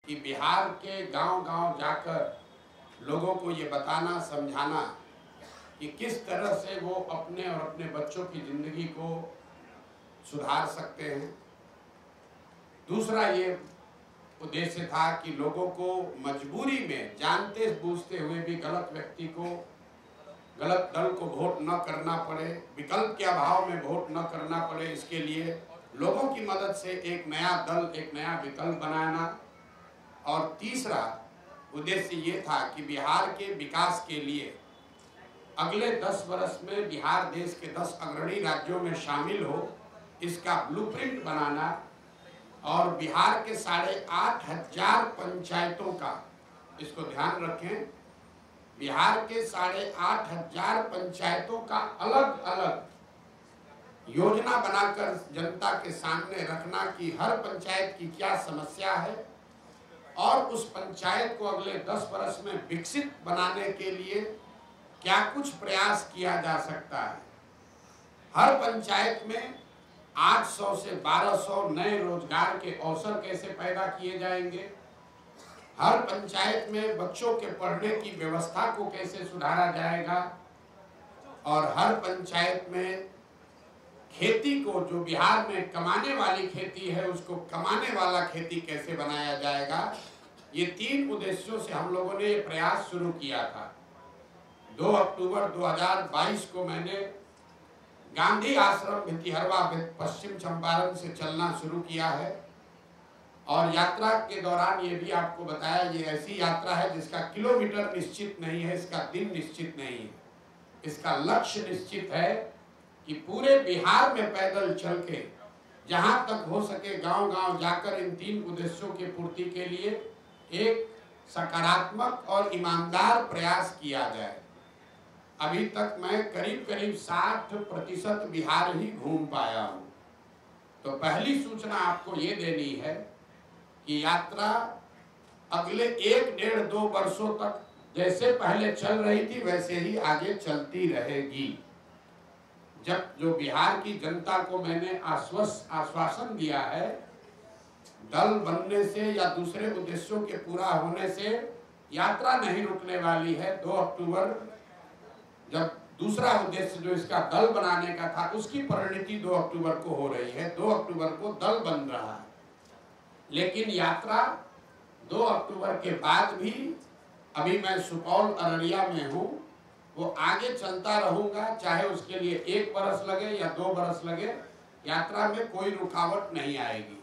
कि बिहार के गांव-गांव जाकर लोगों को ये बताना, समझाना कि किस तरह से वो अपने और अपने बच्चों की ज़िंदगी को सुधार सकते हैं। दूसरा ये उद्देश्य था कि लोगों को मजबूरी में जानते बूझते हुए भी गलत व्यक्ति को, गलत दल को वोट न करना पड़े, विकल्प के अभाव में वोट न करना पड़े, इसके लिए लोगों की मदद से एक नया दल, एक नया विकल्प बनाना। और तीसरा उद्देश्य ये था कि बिहार के विकास के लिए अगले 10 वर्ष में बिहार देश के 10 अग्रणी राज्यों में शामिल हो, इसका ब्लूप्रिंट बनाना और बिहार के 8,500 पंचायतों का, इसको ध्यान रखें, बिहार के 8,500 पंचायतों का अलग अलग योजना बनाकर जनता के सामने रखना कि हर पंचायत की क्या समस्या है और उस पंचायत को अगले 10 वर्ष में विकसित बनाने के लिए क्या कुछ प्रयास किया जा सकता है। हर पंचायत में 800 से 1200 नए रोजगार के अवसर कैसे पैदा किए जाएंगे, हर पंचायत में बच्चों के पढ़ने की व्यवस्था को कैसे सुधारा जाएगा और हर पंचायत में खेती को, जो बिहार में कमाने वाली खेती है, उसको कमाने वाला खेती कैसे बनाया जाएगा। ये 3 उद्देश्यों से हम लोगों ने ये प्रयास शुरू किया था। 2 अक्टूबर 2022 को मैंने गांधी आश्रम भितिहरवा पश्चिम चंपारण से चलना शुरू किया है और यात्रा के दौरान ये भी आपको बताया, ये ऐसी यात्रा है जिसका किलोमीटर निश्चित नहीं है, इसका दिन निश्चित नहीं है, इसका लक्ष्य निश्चित है कि पूरे बिहार में पैदल चल के जहां तक हो सके गांव-गांव जाकर इन 3 उद्देश्यों की पूर्ति के लिए एक सकारात्मक और ईमानदार प्रयास किया जाए। अभी तक मैं करीब 60% बिहार ही घूम पाया हूँ। तो पहली सूचना आपको ये देनी है कि यात्रा अगले 1-1.5-2 वर्षों तक जैसे पहले चल रही थी वैसे ही आगे चलती रहेगी। जब जो बिहार की जनता को मैंने आश्वासन दिया है, दल बनने से या दूसरे उद्देश्यों के पूरा होने से यात्रा नहीं रुकने वाली है। 2 अक्टूबर जब दूसरा उद्देश्य जो इसका दल बनाने का था, उसकी परिणति 2 अक्टूबर को हो रही है। 2 अक्टूबर को दल बन रहा है, लेकिन यात्रा 2 अक्टूबर के बाद भी, अभी मैं सुपौल अररिया में हूँ, वो आगे चलता रहूंगा, चाहे उसके लिए 1 बरस लगे या 2 बरस लगे, यात्रा में कोई रुकावट नहीं आएगी।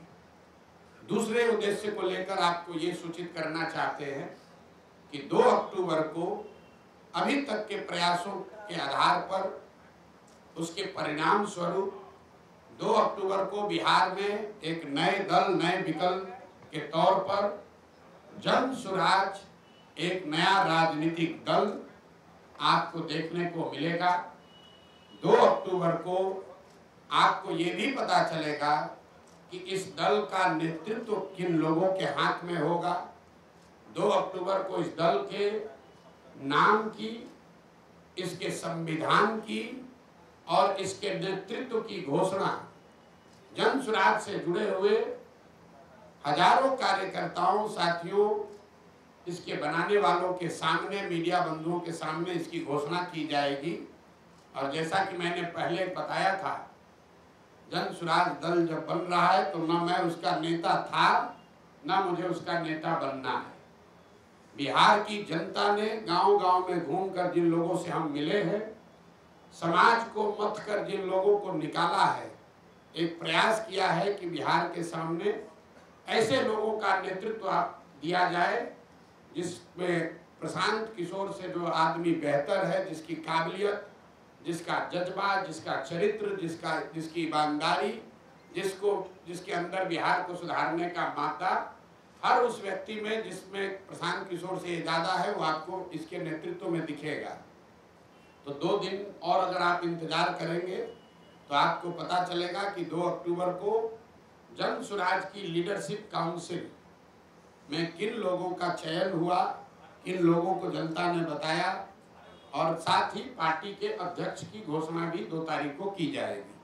दूसरे उद्देश्य को लेकर आपको ये सूचित करना चाहते हैं कि 2 अक्टूबर को अभी तक के प्रयासों के आधार पर, उसके परिणाम स्वरूप 2 अक्टूबर को बिहार में एक नए दल, नए विकल्प के तौर पर जन सुराज, एक नया राजनीतिक दल आपको देखने को मिलेगा। 2 अक्टूबर को आपको ये भी पता चलेगा कि इस दल का नेतृत्व किन लोगों के हाथ में होगा। 2 अक्टूबर को इस दल के नाम की, इसके संविधान की और इसके नेतृत्व की घोषणा जन सुराज से जुड़े हुए हजारों कार्यकर्ताओं, साथियों, इसके बनाने वालों के सामने, मीडिया बंधुओं के सामने इसकी घोषणा की जाएगी। और जैसा कि मैंने पहले बताया था, जन सुराज दल जब बन रहा है तो न मैं उसका नेता था, न मुझे उसका नेता बनना है। बिहार की जनता ने गांव-गांव में घूमकर जिन लोगों से हम मिले हैं, समाज को मत कर जिन लोगों को निकाला है, एक प्रयास किया है कि बिहार के सामने ऐसे लोगों का नेतृत्व दिया जाए जिसमें प्रशांत किशोर से जो आदमी बेहतर है, जिसकी काबिलियत, जिसका जज्बा, जिसका चरित्र, जिसकी ईमानदारी, जिसके अंदर बिहार को सुधारने का मादा हर उस व्यक्ति में, जिसमें प्रशांत किशोर से ज़्यादा है, वो आपको इसके नेतृत्व में दिखेगा। तो 2 दिन और अगर आप इंतजार करेंगे तो आपको पता चलेगा कि 2 अक्टूबर को जन सुराज की लीडरशिप काउंसिल में किन लोगों का चयन हुआ, किन लोगों को जनता ने बताया, और साथ ही पार्टी के अध्यक्ष की घोषणा भी 2 तारीख को की जाएगी।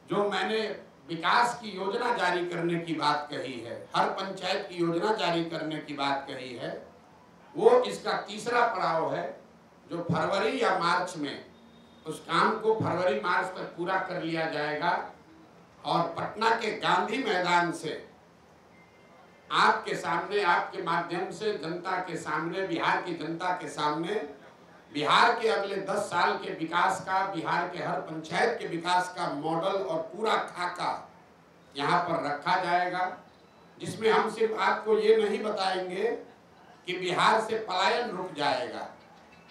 जो मैंने विकास की योजना जारी करने की बात कही है, हर पंचायत की योजना जारी करने की बात कही है, वो इसका तीसरा पड़ाव है जो फरवरी या मार्च में उस काम को फरवरी मार्च तक पूरा कर लिया जाएगा और पटना के गांधी मैदान से आपके सामने, आपके माध्यम से जनता के सामने, बिहार की जनता के सामने बिहार के अगले 10 साल के विकास का, बिहार के हर पंचायत के विकास का मॉडल और पूरा खाका यहाँ पर रखा जाएगा, जिसमें हम सिर्फ आपको ये नहीं बताएंगे कि बिहार से पलायन रुक जाएगा,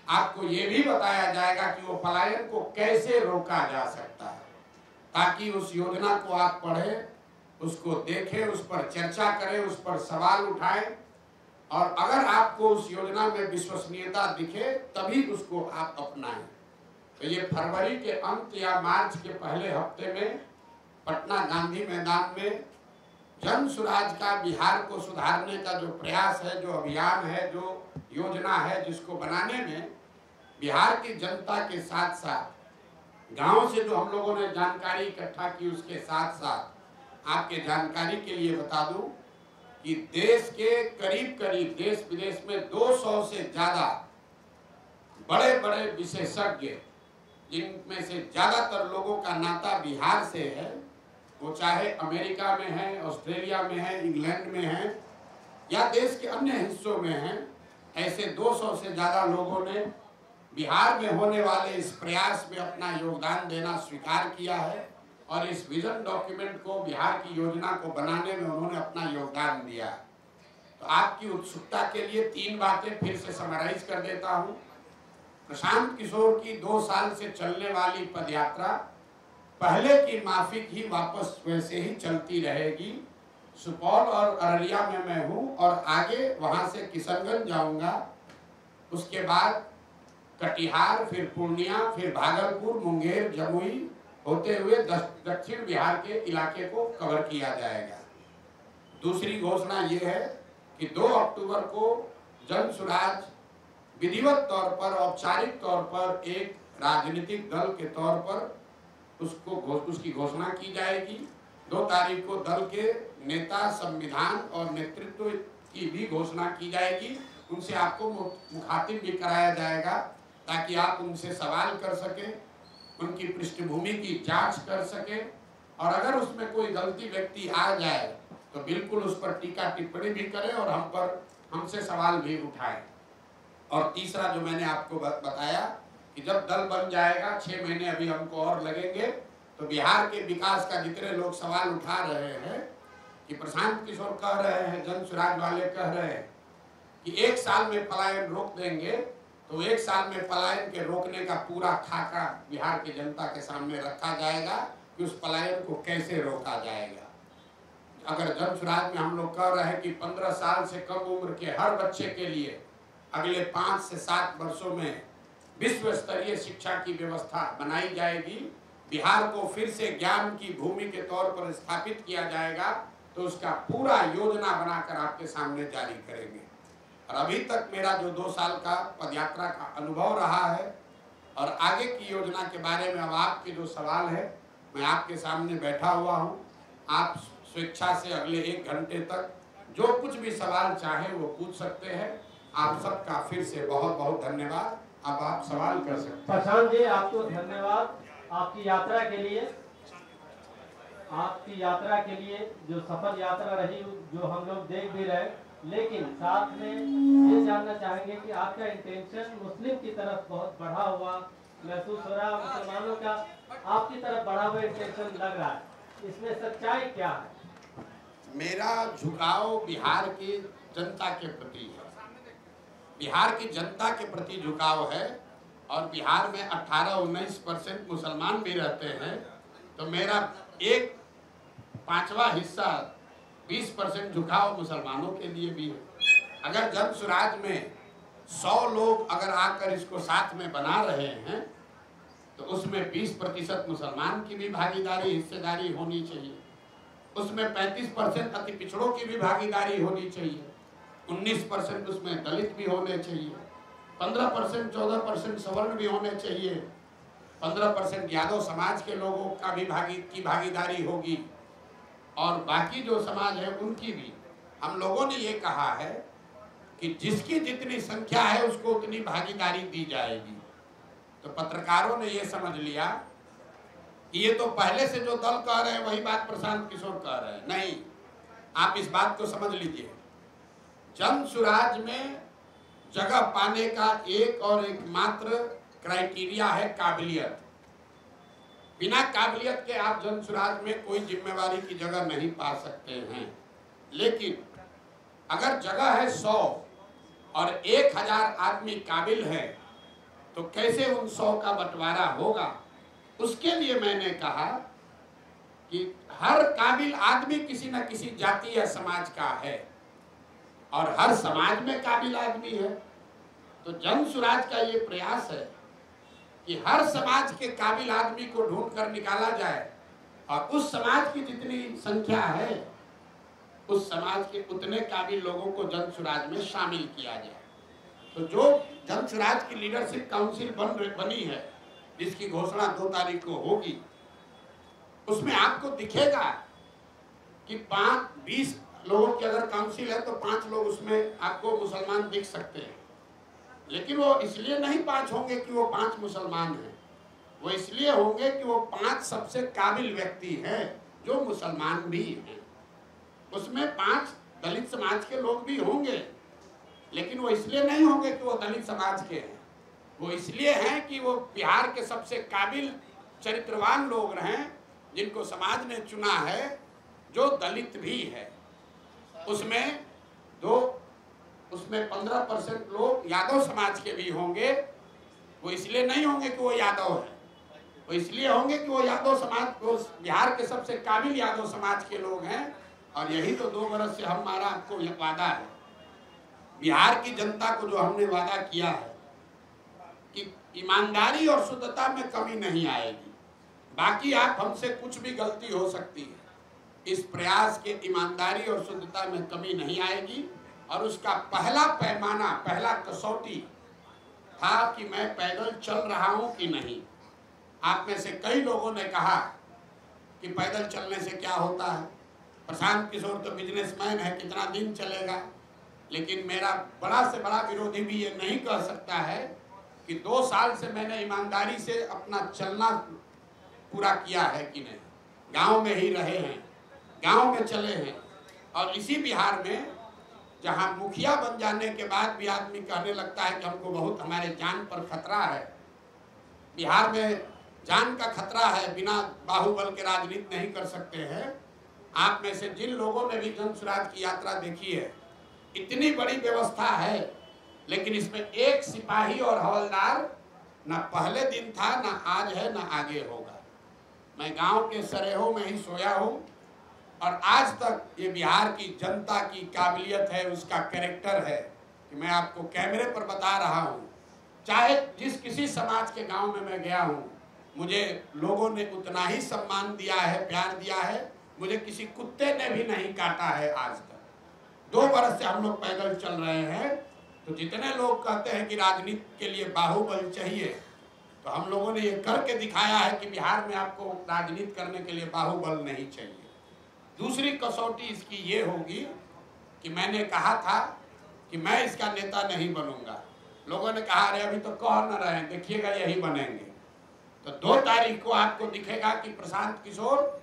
आपको ये भी बताया जाएगा कि वो पलायन को कैसे रोका जा सकता है, ताकि उस योजना को आप पढ़ें, उसको देखें, उस पर चर्चा करें, उस पर सवाल उठाएं और अगर आपको उस योजना में विश्वसनीयता दिखे तभी उसको आप अपनाएं। तो ये फरवरी के अंत या मार्च के पहले हफ्ते में पटना गांधी मैदान में जन सुराज का, बिहार को सुधारने का जो प्रयास है, जो अभियान है, जो योजना है, जिसको बनाने में बिहार की जनता के साथ साथ गांव से जो हम लोगों ने जानकारी इकट्ठा की, उसके साथ साथ आपके जानकारी के लिए बता दूं कि देश के करीब करीब देश विदेश में 200 से ज्यादा बड़े बड़े विशेषज्ञ, जिनमें से ज्यादातर लोगों का नाता बिहार से है, वो चाहे अमेरिका में है, ऑस्ट्रेलिया में है, इंग्लैंड में है या देश के अन्य हिस्सों में है, ऐसे 200 से ज्यादा लोगों ने बिहार में होने वाले इस प्रयास में अपना योगदान देना स्वीकार किया है और इस विजन डॉक्यूमेंट को, बिहार की योजना को बनाने में उन्होंने अपना योगदान दिया। तो आपकी उत्सुकता के लिए 3 बातें फिर से समराइज कर देता हूं। प्रशांत किशोर की 2 साल से चलने वाली पदयात्रा पहले की माफिक ही वापस वैसे ही चलती रहेगी। सुपौल और अररिया में मैं हूं और आगे वहां से किशनगंज जाऊंगा, उसके बाद कटिहार, फिर पूर्णिया, फिर भागलपुर, मुंगेर, जमुई होते हुए दक्षिण बिहार के इलाके को कवर किया जाएगा। दूसरी घोषणा ये है कि 2 अक्टूबर को जन सुराज विधिवत तौर पर, औपचारिक तौर पर एक राजनीतिक दल के तौर पर उसकी घोषणा की जाएगी। 2 तारीख को दल के नेता, संविधान और नेतृत्व की भी घोषणा की जाएगी। उनसे आपको मुखातिब भी कराया जाएगा ताकि आप उनसे सवाल कर सकें, उनकी पृष्ठभूमि की जांच कर सकें और अगर उसमें कोई गलती व्यक्ति आ जाए तो बिल्कुल उस पर टीका टिप्पणी भी करें और हमसे सवाल भी उठाएं। और तीसरा जो मैंने आपको बताया कि जब दल बन जाएगा, 6 महीने अभी हमको और लगेंगे, तो बिहार के विकास का जितने लोग सवाल उठा रहे हैं कि प्रशांत किशोर कह रहे हैं, जन सुराज वाले कह रहे हैं कि 1 साल में पलायन रोक देंगे, तो 1 साल में पलायन के रोकने का पूरा खाका बिहार की जनता के सामने रखा जाएगा कि उस पलायन को कैसे रोका जाएगा। अगर जन सुराज में हम लोग कह रहे हैं कि 15 साल से कम उम्र के हर बच्चे के लिए अगले 5 से 7 वर्षों में विश्व स्तरीय शिक्षा की व्यवस्था बनाई जाएगी, बिहार को फिर से ज्ञान की भूमि के तौर पर स्थापित किया जाएगा, तो उसका पूरा योजना बनाकर आपके सामने जारी करेंगे। और अभी तक मेरा जो 2 साल का पदयात्रा का अनुभव रहा है और आगे की योजना के बारे में अब आपके जो सवाल है, मैं आपके सामने बैठा हुआ हूँ। आप स्वेच्छा से अगले 1 घंटे तक जो कुछ भी सवाल चाहे वो पूछ सकते हैं। आप सबका फिर से बहुत बहुत धन्यवाद। अब आप सवाल कर सकते हैं। प्रशांत जी, आपको धन्यवाद आपकी यात्रा के लिए। आपकी यात्रा के लिए जो सफल यात्रा रही, जो हम लोग देख भी रहे, लेकिन साथ में ये जानना चाहेंगे कि आपका इंटेंशन मुस्लिम की तरफ बहुत बढ़ा हुआ महसूस हो रहा है, मुसलमानों का आपकी तरफ बढ़ा हुआ इंटेंशन लग रहा है, इसमें सच्चाई क्या है? मेरा झुकाव बिहार की जनता के प्रति है, बिहार की जनता के प्रति झुकाव है और बिहार में 18-19% मुसलमान भी रहते हैं, तो मेरा 1/5वां हिस्सा 20% झुकाव मुसलमानों के लिए भी है। अगर जन सुराज में 100 लोग अगर आकर इसको साथ में बना रहे हैं तो उसमें 20% मुसलमान की भी भागीदारी, हिस्सेदारी होनी चाहिए। उसमें 35% अति पिछड़ों की भी भागीदारी होनी चाहिए। 19% उसमें दलित भी होने चाहिए। 15% 14% सवर्ण भी होने चाहिए। 15% यादव समाज के लोगों का भी भागीदारी होगी। और बाकी जो समाज है उनकी भी। हम लोगों ने ये कहा है कि जिसकी जितनी संख्या है उसको उतनी भागीदारी दी जाएगी। तो पत्रकारों ने ये समझ लिया कि ये तो पहले से जो दल कह रहे हैं वही बात प्रशांत किशोर कह रहे हैं। नहीं, आप इस बात को समझ लीजिए, जन सुराज में जगह पाने का एक और एकमात्र क्राइटेरिया है काबिलियत। बिना काबिलियत के आप जन सुराज में कोई जिम्मेवारी की जगह नहीं पा सकते हैं। लेकिन अगर जगह है 100 और 1000 आदमी काबिल है तो कैसे उन 100 का बंटवारा होगा? उसके लिए मैंने कहा कि हर काबिल आदमी किसी न किसी जाति या समाज का है और हर समाज में काबिल आदमी है। तो जन सुराज का ये प्रयास है कि हर समाज के काबिल आदमी को ढूंढ कर निकाला जाए और उस समाज की जितनी संख्या है उस समाज के उतने काबिल लोगों को जन सुराज में शामिल किया जाए। तो जो जन सुराज की लीडरशिप काउंसिल बनी है, जिसकी घोषणा 2 तारीख को होगी, उसमें आपको दिखेगा कि 20 लोगों की अगर काउंसिल है तो 5 लोग उसमें आपको मुसलमान दिख सकते हैं। लेकिन वो इसलिए नहीं 5 होंगे कि वो 5 मुसलमान हैं, वो इसलिए होंगे कि वो 5 सबसे काबिल व्यक्ति हैं जो मुसलमान भी हैं। उसमें 5 दलित समाज के लोग भी होंगे, लेकिन वो इसलिए नहीं होंगे कि वो दलित समाज के हैं, वो इसलिए हैं कि वो बिहार के सबसे काबिल चरित्रवान लोग हैं जिनको समाज ने चुना है, जो दलित भी है। उसमें 15% लोग यादव समाज के भी होंगे। वो इसलिए नहीं होंगे कि वो यादव है, वो इसलिए होंगे कि वो यादव समाज, वो बिहार के सबसे काबिल यादव समाज के लोग हैं। और यही तो 2 बरस से हमारा आपको यह वादा है, बिहार की जनता को जो हमने वादा किया है कि ईमानदारी और शुद्धता में कमी नहीं आएगी। बाकी आप हमसे कुछ भी गलती हो सकती है, इस प्रयास के ईमानदारी और शुद्धता में कमी नहीं आएगी। और उसका पहला पैमाना, पहला कसौटी था कि मैं पैदल चल रहा हूं कि नहीं। आप में से कई लोगों ने कहा कि पैदल चलने से क्या होता है, प्रशांत किशोर तो बिजनेसमैन है, कितना दिन चलेगा। लेकिन मेरा बड़ा से बड़ा विरोधी भी ये नहीं कह सकता है कि 2 साल से मैंने ईमानदारी से अपना चलना पूरा किया है कि नहीं। गांव में ही रहे हैं, गांव में चले हैं। और इसी बिहार में जहां मुखिया बन जाने के बाद भी आदमी कहने लगता है कि हमको बहुत, हमारे जान पर खतरा है, बिहार में जान का खतरा है, बिना बाहुबल के राजनीति नहीं कर सकते हैं। आप में से जिन लोगों ने भी जन सुराज की यात्रा देखी है, इतनी बड़ी व्यवस्था है, लेकिन इसमें एक सिपाही और हवलदार ना पहले दिन था, ना आज है, ना आगे होगा। मैं गांव के सरेहों में ही सोया हूं और आज तक ये बिहार की जनता की काबिलियत है, उसका कैरेक्टर है कि मैं आपको कैमरे पर बता रहा हूं। चाहे जिस किसी समाज के गांव में मैं गया हूं, मुझे लोगों ने उतना ही सम्मान दिया है, प्यार दिया है। मुझे किसी कुत्ते ने भी नहीं काटा है आज तक। 2 बरस से हम लोग पैदल चल रहे हैं। तो जितने लोग कहते हैं कि राजनीति के लिए बाहुबल चाहिए, तो हम लोगों ने ये करके दिखाया है कि बिहार में आपको राजनीति करने के लिए बाहुबल नहीं चाहिए। दूसरी कसौटी इसकी ये होगी कि मैंने कहा था कि मैं इसका नेता नहीं बनूंगा। लोगों ने कहा अरे अभी तो कह न रहे हैं, देखिएगा यही बनेंगे। तो 2 तारीख को आपको दिखेगा कि प्रशांत किशोर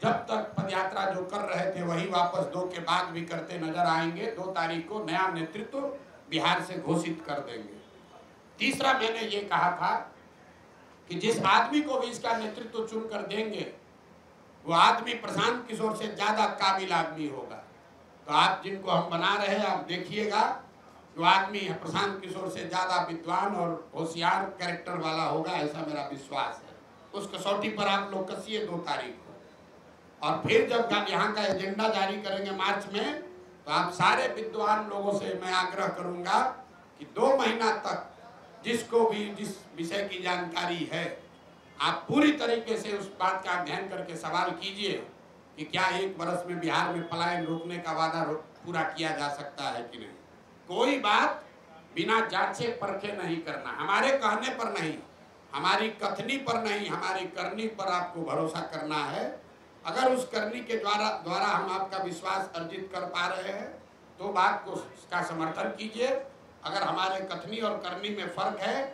जब तक पदयात्रा जो कर रहे थे वही वापस 2 के बाद भी करते नजर आएंगे। 2 तारीख को नया नेतृत्व बिहार से घोषित कर देंगे। तीसरा मैंने ये कहा था कि जिस आदमी को भी इसका नेतृत्व चुन कर देंगे वो आदमी प्रशांत किशोर से ज्यादा काबिल आदमी होगा। तो आप जिनको हम बना रहे हैं, आप देखिएगा जो आदमी है प्रशांत किशोर से ज्यादा विद्वान और होशियार कैरेक्टर वाला होगा, ऐसा मेरा विश्वास है। उस कसौटी पर आप लोग कसिए 2 तारीख को। और फिर जब यहाँ का एजेंडा जारी करेंगे मार्च में, तो आप सारे विद्वान लोगों से मैं आग्रह करूंगा कि 2 महीना तक जिसको भी जिस विषय की जानकारी है, आप पूरी तरीके से उस बात का अध्ययन करके सवाल कीजिए कि क्या 1 बरस में बिहार में पलायन रोकने का वादा पूरा किया जा सकता है कि नहीं। कोई बात बिना जांचे परखे नहीं करना, हमारे कहने पर नहीं, हमारी कथनी पर नहीं, हमारी करनी पर आपको भरोसा करना है। अगर उस करनी के द्वारा हम आपका विश्वास अर्जित कर पा रहे हैं तो बात को का समर्थन कीजिए। अगर हमारे कथनी और करनी में फर्क है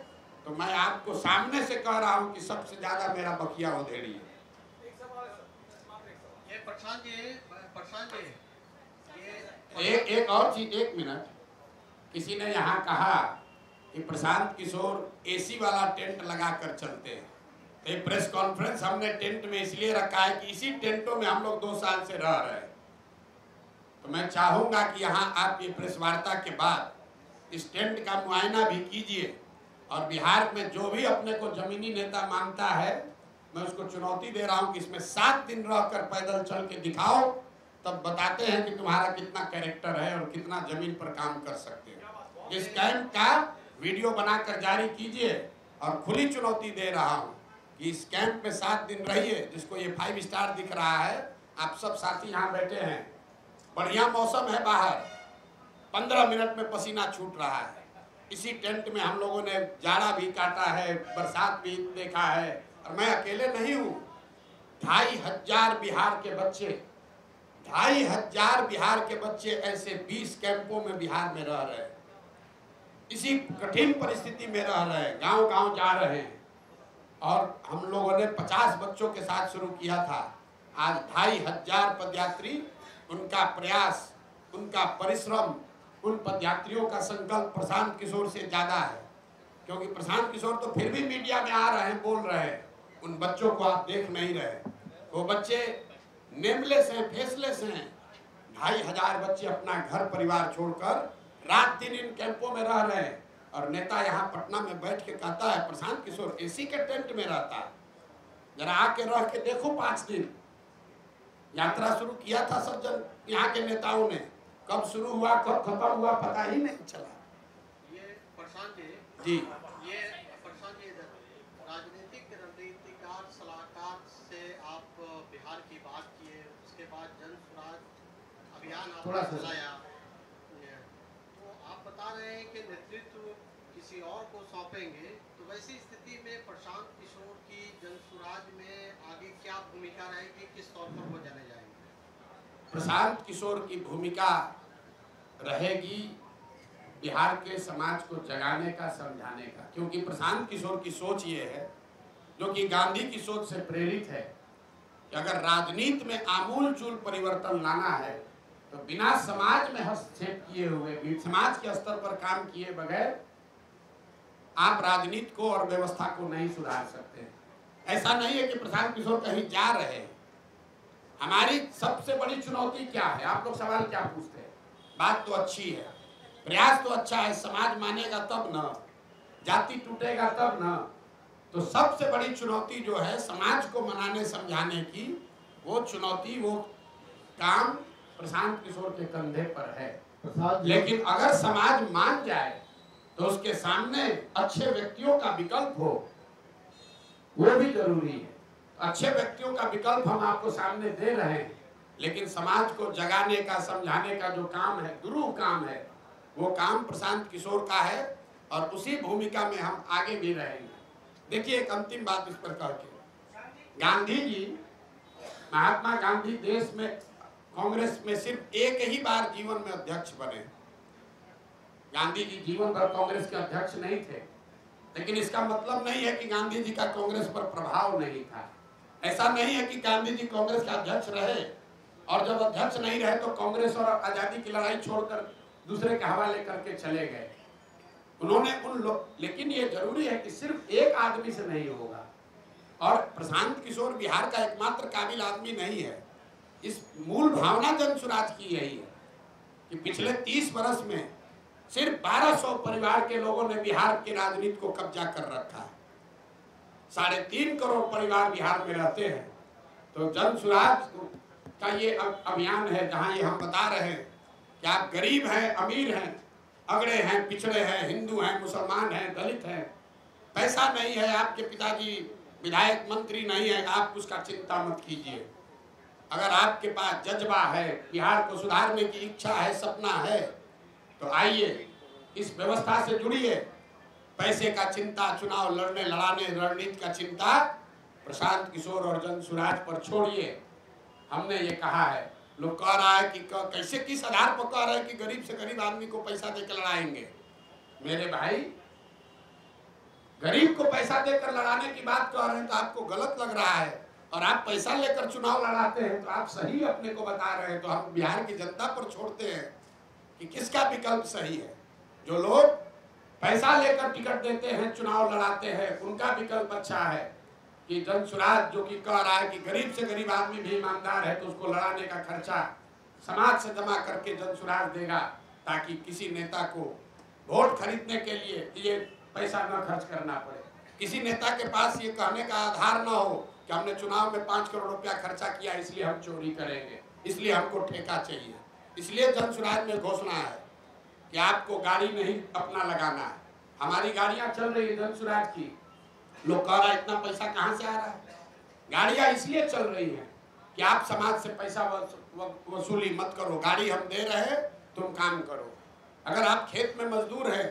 तो मैं आपको सामने से कह रहा हूं कि सबसे ज्यादा मेरा बखिया उधेड़ी है। एक और चीज, 1 मिनट, किसी ने यहाँ कहा कि प्रशांत किशोर एसी वाला टेंट लगा कर चलते हैं। तो प्रेस कॉन्फ्रेंस हमने टेंट में इसलिए रखा है कि इसी टेंटों में हम लोग 2 साल से रह रहे हैं। तो मैं चाहूंगा कि यहाँ आप ये प्रेस वार्ता के बाद इस टेंट का मुआयना भी कीजिए और बिहार में जो भी अपने को जमीनी नेता मांगता है मैं उसको चुनौती दे रहा हूं कि इसमें 7 दिन रहकर पैदल चल के दिखाओ, तब बताते हैं कि तुम्हारा कितना कैरेक्टर है और कितना जमीन पर काम कर सकते हो। इस कैंप का वीडियो बनाकर जारी कीजिए और खुली चुनौती दे रहा हूं कि इस कैंप में 7 दिन रहिए। जिसको ये 5 स्टार दिख रहा है, आप सब साथी यहाँ बैठे हैं, बढ़िया मौसम है बाहर, 15 मिनट में पसीना छूट रहा है। इसी टेंट में हम लोगों ने जाड़ा भी काटा है, बरसात भी देखा है और मैं अकेले नहीं हूँ। 2500 बिहार के बच्चे, 2500 बिहार के बच्चे ऐसे 20 कैंपों में बिहार में रह रहे हैं, इसी कठिन परिस्थिति में रह रहे हैं, गांव गांव जा रहे हैं। और हम लोगों ने 50 बच्चों के साथ शुरू किया था, आज 2500 पदयात्री, उनका प्रयास, उनका परिश्रम, उन पदयात्रियों का संकल्प प्रशांत किशोर से ज्यादा है। क्योंकि प्रशांत किशोर तो फिर भी मीडिया में आ रहे हैं, बोल रहे हैं, उन बच्चों को आप देख नहीं रहे। वो बच्चे नेमलेस हैं, फेसलेस हैं। 2500 बच्चे अपना घर परिवार छोड़कर रात दिन इन कैंपों में रह रहे हैं। और नेता यहाँ पटना में बैठ के कहता है प्रशांत किशोर एसी के टेंट में रहता है, जरा आके रह के देखो। 5 दिन यात्रा शुरू किया था सज्जन यहाँ के नेताओं ने, कब शुरू हुआ कब खत्म हुआ पता ही नहीं चला। ये प्रशांत जी, ये प्रशांत जी, राजनीतिक रणनीतिकार सलाहकार से आप बिहार की बात किए, उसके बाद जन स्वराज अभियान आपने चलाया, तो आप बता रहे हैं कि नेतृत्व किसी और को सौंपेंगे, तो वैसी स्थिति में प्रशांत किशोर की जन स्वराज में आगे क्या भूमिका रहेगी, किस तौर पर वो जाने जाएंगे? प्रशांत किशोर की भूमिका रहेगी बिहार के समाज को जगाने का, समझाने का। क्योंकि प्रशांत किशोर की सोच ये है, जो कि गांधी की सोच से प्रेरित है, कि अगर राजनीति में आमूलचूल परिवर्तन लाना है तो बिना समाज में हस्तक्षेप किए हुए, समाज के स्तर पर काम किए बगैर आप राजनीति को और व्यवस्था को नहीं सुधार सकते। ऐसा नहीं है कि प्रशांत किशोर कहीं जा रहे हैं। हमारी सबसे बड़ी चुनौती क्या है? आप लोग सवाल क्या पूछते हैं? बात तो अच्छी है, प्रयास तो अच्छा है, समाज मानेगा तब न, जाति टूटेगा तब न। तो सबसे बड़ी चुनौती जो है समाज को मनाने समझाने की, वो चुनौती, वो काम प्रशांत किशोर के कंधे पर है। लेकिन अगर समाज मान जाए तो उसके सामने अच्छे व्यक्तियों का विकल्प हो, वो भी जरूरी है। अच्छे व्यक्तियों का विकल्प हम आपको सामने दे रहे हैं, लेकिन समाज को जगाने का, समझाने का जो काम है, गुरु काम है, वो काम प्रशांत किशोर का है और उसी भूमिका में हम आगे भी रहेंगे। देखिए, एक अंतिम बात इस पर करके, गांधी जी, महात्मा गांधी देश में कांग्रेस में सिर्फ एक ही बार जीवन में अध्यक्ष बने। गांधी जी जीवन भर कांग्रेस के अध्यक्ष नहीं थे, लेकिन इसका मतलब नहीं है कि गांधी जी का कांग्रेस पर प्रभाव नहीं था। ऐसा नहीं है कि गांधी जी कांग्रेस के अध्यक्ष रहे और जब अध्यक्ष नहीं रहे तो कांग्रेस और आजादी की लड़ाई छोड़कर दूसरे के हवाले करके चले गए। उन्होंने लेकिन ये जरूरी है कि सिर्फ एक आदमी से नहीं होगा। और प्रशांत किशोर बिहार का एकमात्र काबिल आदमी नहीं है। इस मूल भावना जन स्वराज की यही है कि पिछले 30 वर्ष में सिर्फ 1200 परिवार के लोगों ने बिहार की राजनीति को कब्जा कर रखा है। 3.5 करोड़ परिवार बिहार में रहते हैं। तो जन स्वराज का ये अभियान है, जहां ये हम बता रहे हैं कि आप गरीब हैं, अमीर हैं, अगड़े हैं, पिछड़े हैं, हिंदू हैं, मुसलमान हैं, दलित हैं, पैसा नहीं है, आपके पिताजी विधायक मंत्री नहीं है, आप उसका चिंता मत कीजिए। अगर आपके पास जज्बा है, बिहार को सुधारने की इच्छा है, सपना है, तो आइए, इस व्यवस्था से जुड़िए। पैसे का चिंता, चुनाव लड़ने लड़ाने रणनीति का चिंता प्रशांत किशोर और जन स्वराज पर छोड़िए। हमने ये कहा है। लोग कह रहा है कि कैसे किस आधार पर कह रहे हैं कि गरीब से गरीब आदमी को पैसा देकर लड़ाएंगे। मेरे भाई, गरीब को पैसा देकर लड़ाने की बात कह रहे हैं तो आपको गलत लग रहा है, और आप पैसा लेकर चुनाव लड़ाते हैं तो आप सही अपने को बता रहे हैं। तो हम बिहार की जनता पर छोड़ते हैं कि किसका विकल्प सही है। जो लोग पैसा लेकर टिकट देते हैं, चुनाव लड़ाते हैं, उनका विकल्प अच्छा है कि जनसुराज जो कि कह रहा है कि गरीब से गरीब आदमी भी ईमानदार है तो उसको लड़ाने का खर्चा समाज से जमा करके जनसुराज देगा, ताकि किसी नेता को वोट खरीदने के लिए ये पैसा न खर्च करना पड़े। किसी नेता के पास ये कहने का आधार न हो कि हमने चुनाव में 5 करोड़ रुपया खर्चा किया इसलिए हम चोरी करेंगे, इसलिए हमको ठेका चाहिए। इसलिए जनसुराज में घोषणा है कि आपको गाड़ी नहीं अपना लगाना है। हमारी गाड़ियां चल रही है जनसुराज की। लोग कह रहा है इतना पैसा कहाँ से आ रहा है। गाड़ियां इसलिए चल रही हैं कि आप समाज से पैसा वसूली मत करो, गाड़ी हम दे रहे हैं, तुम काम करो। अगर आप खेत में मजदूर हैं,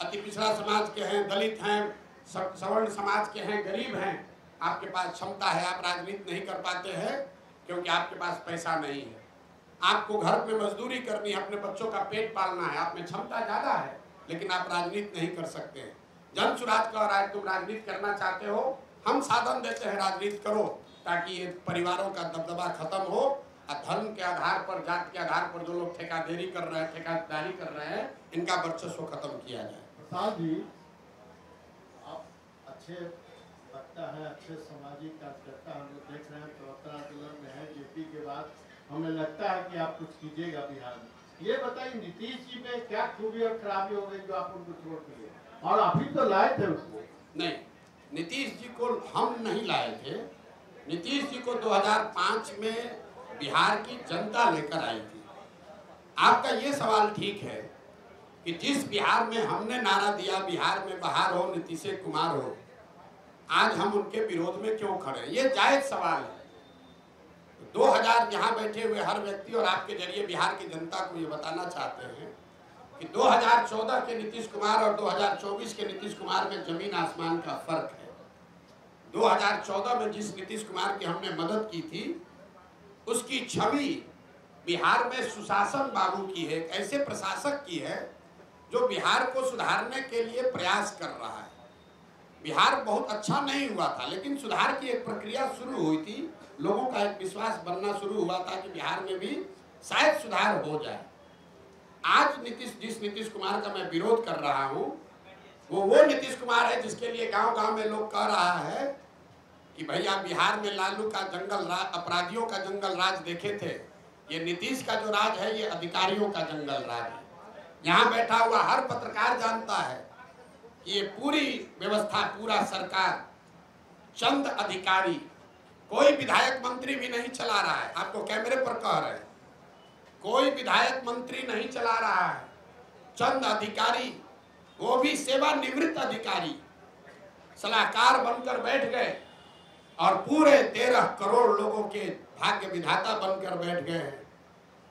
अति पिछड़ा समाज के हैं, दलित हैं, सवर्ण समाज के हैं, गरीब हैं, आपके पास क्षमता है, आप राजनीति नहीं कर पाते हैं क्योंकि आपके पास पैसा नहीं है। आपको घर में मजदूरी करनी है, अपने बच्चों का पेट पालना है, आप में क्षमता ज़्यादा है लेकिन आप राजनीति नहीं कर सकते हैं। जनसुराज कह रहा है तुम राजनीति करना चाहते हो, हम साधन देते हैं, राजनीति करो, ताकि ये परिवारों का दबदबा खत्म हो और धर्म के आधार पर, जाति के आधार पर जो लोग ठेकेदारी कर रहे हैं, ठेकेदारी कर रहे हैं, इनका वर्चस्व खत्म किया जाए। प्रसाद जी, आप अच्छे वक्ता हैं, अच्छे सामाजिक कार्यकर्ता हम लोग देख रहे हैं, प्रवक्ता आंदोलन में है जेपी के बाद, हमें लगता है कि आप कुछ कीजिएगा बिहार में। ये बताइए नीतीश जी में क्या खूबी और खराबी हो गई जो आप उनको छोड़ दिए, और अभी तो लाए थे उसको? नहीं, नीतीश जी को हम नहीं लाए थे। नीतीश जी को 2005 में बिहार की जनता लेकर आई थी। आपका ये सवाल ठीक है कि जिस बिहार में हमने नारा दिया बिहार में बहार हो, नीतीश कुमार हो, आज हम उनके विरोध में क्यों खड़े हैं, ये जायज सवाल है। 2000 यहाँ बैठे हुए हर व्यक्ति और आपके जरिए बिहार की जनता को ये बताना चाहते हैं कि 2014 के नीतीश कुमार और 2024 के नीतीश कुमार में जमीन आसमान का फर्क है। 2014 में जिस नीतीश कुमार की हमने मदद की थी, उसकी छवि बिहार में सुशासन बाबू की है, एक ऐसे प्रशासक की है जो बिहार को सुधारने के लिए प्रयास कर रहा है। बिहार बहुत अच्छा नहीं हुआ था लेकिन सुधार की एक प्रक्रिया शुरू हुई थी, लोगों का एक विश्वास बनना शुरू हुआ था कि बिहार में भी शायद सुधार हो जाए। आज जिस नीतीश कुमार का मैं विरोध कर रहा हूँ वो नीतीश कुमार है जिसके लिए गांव-गांव में लोग कह रहा है कि भैया बिहार में लालू का जंगल राज, अपराधियों का जंगल राज देखे थे, ये नीतीश का जो राज है ये अधिकारियों का जंगल राज है। यहाँ बैठा हुआ हर पत्रकार जानता है कि ये पूरी व्यवस्था, पूरा सरकार चंद अधिकारी, कोई विधायक मंत्री भी नहीं चला रहा है। आपको कैमरे पर कह रहे हैं, कोई विधायक मंत्री नहीं चला रहा है, चंद अधिकारी, वो भी सेवानिवृत्त अधिकारी सलाहकार बनकर बैठ गए और पूरे 13 करोड़ लोगों के भाग्य विधाता बनकर बैठ गए हैं।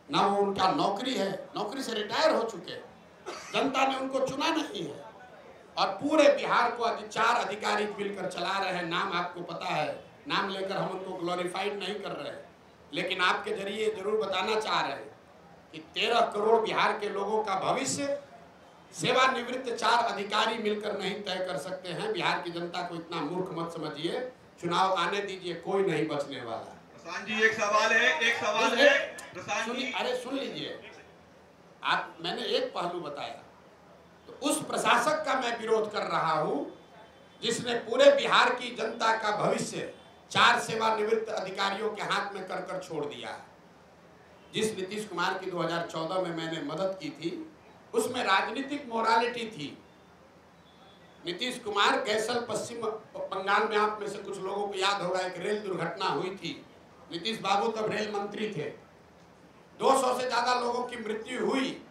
ना वो उनका नौकरी है, नौकरी से रिटायर हो चुके, जनता ने उनको चुना नहीं है, और पूरे बिहार को 4 अधिकारी मिलकर चला रहे हैं। नाम आपको पता है, नाम लेकर हम उनको ग्लोरीफाइड नहीं कर रहे, लेकिन आपके जरिए जरूर बताना चाह रहे हैं कि 13 करोड़ बिहार के लोगों का भविष्य सेवानिवृत्त 4 अधिकारी मिलकर नहीं तय कर सकते हैं। बिहार की जनता को इतना मूर्ख मत समझिए, चुनाव आने दीजिए, कोई नहीं बचने वाला। प्रशांत जी, एक सवाल है प्रशांत जी, अरे सुन लीजिए, आप, मैंने एक पहलू बताया, तो उस प्रशासक का मैं विरोध कर रहा हूं जिसने पूरे बिहार की जनता का भविष्य 4 सेवानिवृत्त अधिकारियों के हाथ में कर छोड़ दिया है। जिस नीतीश कुमार की 2014 में मैंने मदद की थी उसमें राजनीतिक मोरालिटी थी। नीतीश कुमार गैसल पश्चिम बंगाल में, आप में से कुछ लोगों को याद होगा, एक रेल दुर्घटना हुई थी। नीतीश बाबू तब रेल मंत्री थे, 200 से ज्यादा लोगों की मृत्यु हुई।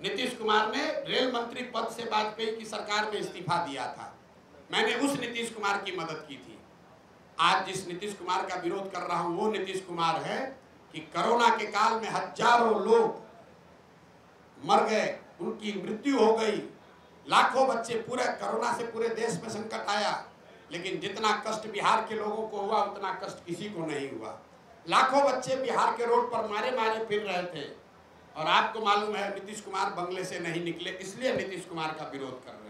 नीतीश कुमार ने रेल मंत्री पद से वाजपेयी की सरकार में इस्तीफा दिया था, मैंने उस नीतीश कुमार की मदद की थी। आज जिस नीतीश कुमार का विरोध कर रहा हूं वो नीतीश कुमार है कि कोरोना के काल में हजारों लोग मर गए, उनकी मृत्यु हो गई, लाखों बच्चे, पूरे कोरोना से पूरे देश में संकट आया, लेकिन जितना कष्ट बिहार के लोगों को हुआ उतना कष्ट किसी को नहीं हुआ। लाखों बच्चे बिहार के रोड पर मारे मारे फिर रहे थे, और आपको मालूम है नीतीश कुमार बंगले से नहीं निकले, इसलिए नीतीश कुमार का विरोध कर रहे हैं।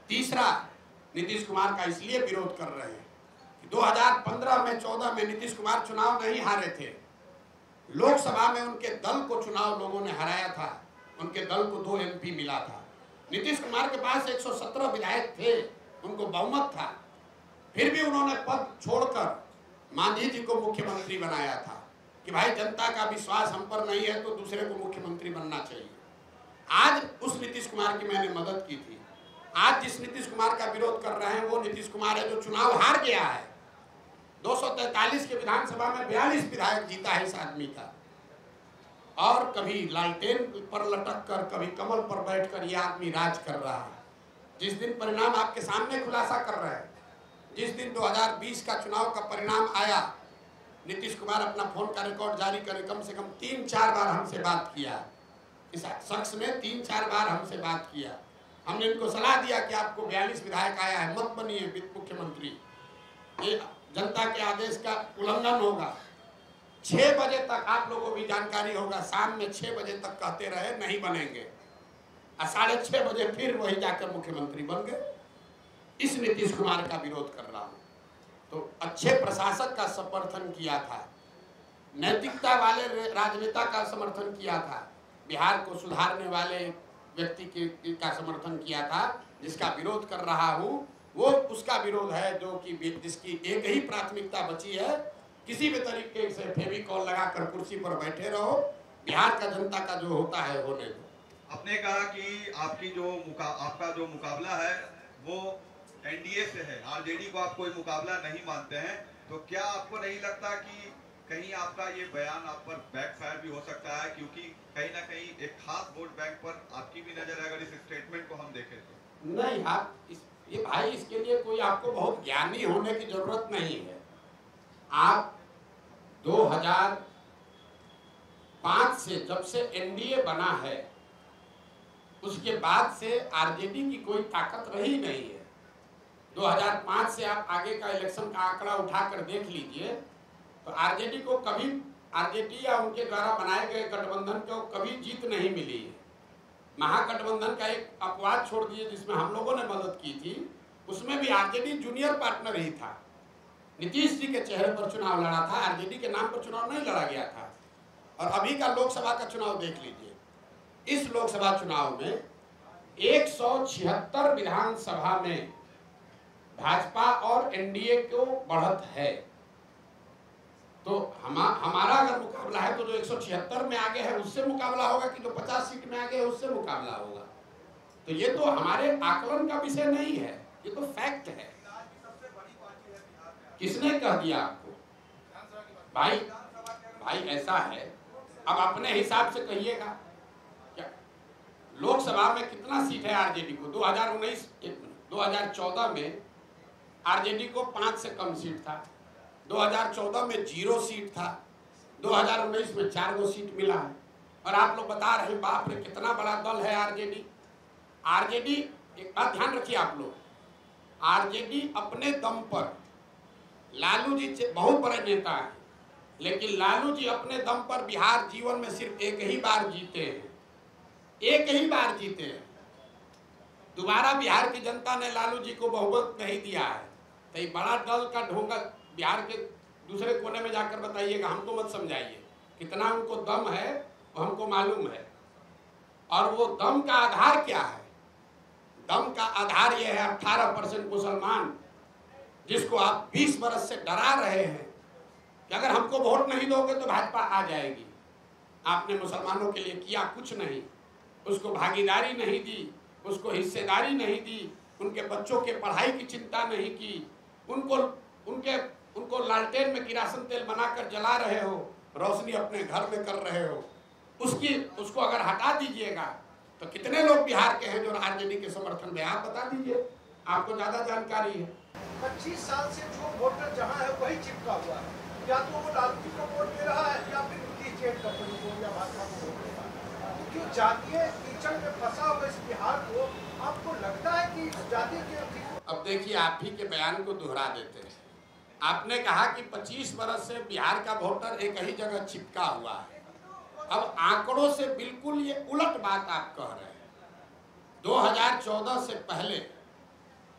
तीसरा, नीतीश कुमार का इसलिए विरोध कर रहे हैं कि 2015 में 14 में नीतीश कुमार चुनाव नहीं हारे थे। लोकसभा में उनके दल को चुनाव लोगों ने हराया था, उनके दल को 2 MP मिला था। नीतीश कुमार के पास 117 विधायक थे, उनको बहुमत था, फिर भी उन्होंने पद छोड़कर मांझी जी को मुख्यमंत्री बनाया था कि भाई जनता का विश्वास हम पर नहीं है तो दूसरे को मुख्यमंत्री बनना चाहिए। आज उस नीतीश कुमार की मैंने मदद की थी। आज जिस नीतीश कुमार का विरोध कर रहे हैं वो नीतीश कुमार है जो चुनाव हार गया है। 243 के विधानसभा में 42 विधायक जीता है इस आदमी का, और कभी लालटेन पर लटक कर, कभी कमल पर बैठकर ये आदमी राज कर रहा है। जिस दिन परिणाम आपके सामने खुलासा कर रहे हैं, जिस दिन 2020 का चुनाव का परिणाम आया, नीतीश कुमार अपना फोन का रिकॉर्ड जारी करे, कम से कम 3-4 बार हमसे बात किया। इस शख्स ने 3-4 बार हमसे बात किया। हमने इनको सलाह दिया कि आपको 42 विधायक आया है, मत बनिए मुख्यमंत्री, ये जनता के आदेश का उल्लंघन होगा। 6 बजे तक आप लोगों को भी जानकारी होगा, शाम में 6 बजे तक कहते रहे नहीं बनेंगे, और 6:30 बजे फिर वही जाकर मुख्यमंत्री बन गए। इस नीतीश कुमार का विरोध कर रहा हूँ। तो अच्छे प्रशासक का समर्थन किया था, नैतिकता वाले राजनेता का समर्थन किया था, बिहार को सुधारने वाले व्यक्ति का समर्थन किया था। जिसका विरोध कर रहा हूँ वो उसका विरोध है जो कि जिसकी एक ही प्राथमिकता बची है, किसी भी तरीके से फेविकॉल लगाकर कुर्सी पर बैठे रहो, बिहार का जनता का जो होता है होने दो। आपने कहा कि आपका जो मुकाबला है वो एनडीए से है, आरजेडी को आप कोई मुकाबला नहीं मानते हैं, तो क्या आपको नहीं लगता कि कहीं आपका ये बयान आप पर बैकफायर भी हो सकता है, क्योंकि कहीं ना कहीं एक खास वोट बैंक पर आपकी भी नजर है अगर इस स्टेटमेंट को हम देखें तो? नहीं, आप ये भाई इसके लिए कोई आपको बहुत ज्ञानी होने की जरूरत नहीं है। आप 2005 से जब से एनडीए बना है उसके बाद से आरजेडी की कोई ताकत रही नहीं है। 2005 से आप आगे का इलेक्शन का आंकड़ा उठाकर देख लीजिए तो आरजेडी को कभी, आरजेडी या उनके द्वारा बनाए गए गठबंधन को कभी जीत नहीं मिली है। महागठबंधन का एक अपवाद छोड़ दिए जिसमें हम लोगों ने मदद की थी, उसमें भी आरजेडी जूनियर पार्टनर ही था। नीतीश जी के चेहरे पर चुनाव लड़ा था, आरजेडी के नाम पर चुनाव नहीं लड़ा गया था। और अभी का लोकसभा का चुनाव देख लीजिए, इस लोकसभा चुनाव में 176 विधानसभा में भाजपा और एनडीए को बढ़त है। तो हमारा अगर मुकाबला है तो जो 176 में आगे है उससे मुकाबला होगा कि जो 50 सीट में आगे है उससे मुकाबला होगा। तो ये तो हमारे आकलन का विषय नहीं है, ये तो फैक्ट है। किसने कह दिया आपको? भाई ऐसा है, अब अपने हिसाब से कहिएगा। क्या लोकसभा में कितना सीट है आरजेडी को? 2014 में आरजेडी को 5 से कम सीट था, 2014 में 0 सीट था, 2019 में 4 सीट मिला है। और आप लोग बता रहे हैं बाप रे कितना बड़ा दल है आरजेडी। आरजेडी, एक बात ध्यान रखिए आप लोग, आरजेडी अपने दम पर, लालू जी बहुत बड़े नेता हैं लेकिन लालू जी अपने दम पर बिहार जीवन में सिर्फ एक ही बार जीते हैं, एक ही बार जीते हैं। दोबारा बिहार की जनता ने लालू जी को बहुमत नहीं दिया है। तो ये बड़ा दल का ढोंगा बिहार के दूसरे कोने में जाकर बताइएगा, हमको मत समझाइए। कितना उनको दम है वो हमको मालूम है। और वो दम का आधार क्या है? दम का आधार ये है 18% मुसलमान, जिसको आप 20 बरस से डरा रहे हैं कि अगर हमको वोट नहीं दोगे तो भाजपा आ जाएगी। आपने मुसलमानों के लिए किया कुछ नहीं, उसको भागीदारी नहीं दी, उसको हिस्सेदारी नहीं दी, उनके बच्चों के पढ़ाई की चिंता नहीं की, उनको लालटेन में किरासन तेल बनाकर जला रहे हो, रोशनी अपने घर में कर रहे हो। उसको अगर हटा दीजिएगा तो कितने लोग बिहार के हैं जो आरजेडी के समर्थन में, आप बता दीजिए, आपको ज्यादा जानकारी है। 25 साल से जो वोटर जहाँ है वही चिपका हुआ है, या तो वो लालू जी को वोट दे रहा है या फिर नीतीश जेट कंपनी को या भाजपा को वोट दे रहा है। क्यों जातीय कीचड़ में फंसा हुआ इस बिहार को आपको लगता है कि जातीय के? अब देखिए, आप ही के बयान को दोहरा देते हैं। आपने कहा कि 25 बरस से बिहार का वोटर एक ही जगह चिपका हुआ है। अब आंकड़ों से बिल्कुल ये उलट बात आप कह रहे हैं। 2014 से पहले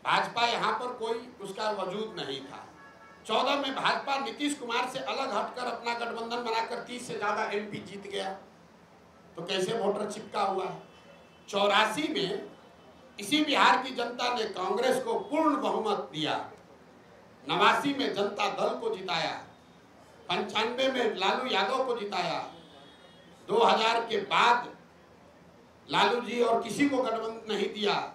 भाजपा यहाँ पर कोई उसका वजूद नहीं था। 14 में भाजपा नीतीश कुमार से अलग हटकर अपना गठबंधन बनाकर 30 से ज्यादा एमपी जीत गया, तो कैसे वोटर चिपका हुआ है। 84 में इसी बिहार की जनता ने कांग्रेस को पूर्ण बहुमत दिया, 89 में जनता दल को जिताया, 95 में लालू यादव को जिताया, 2000 के बाद लालू जी और किसी को गठबंधन नहीं दिया,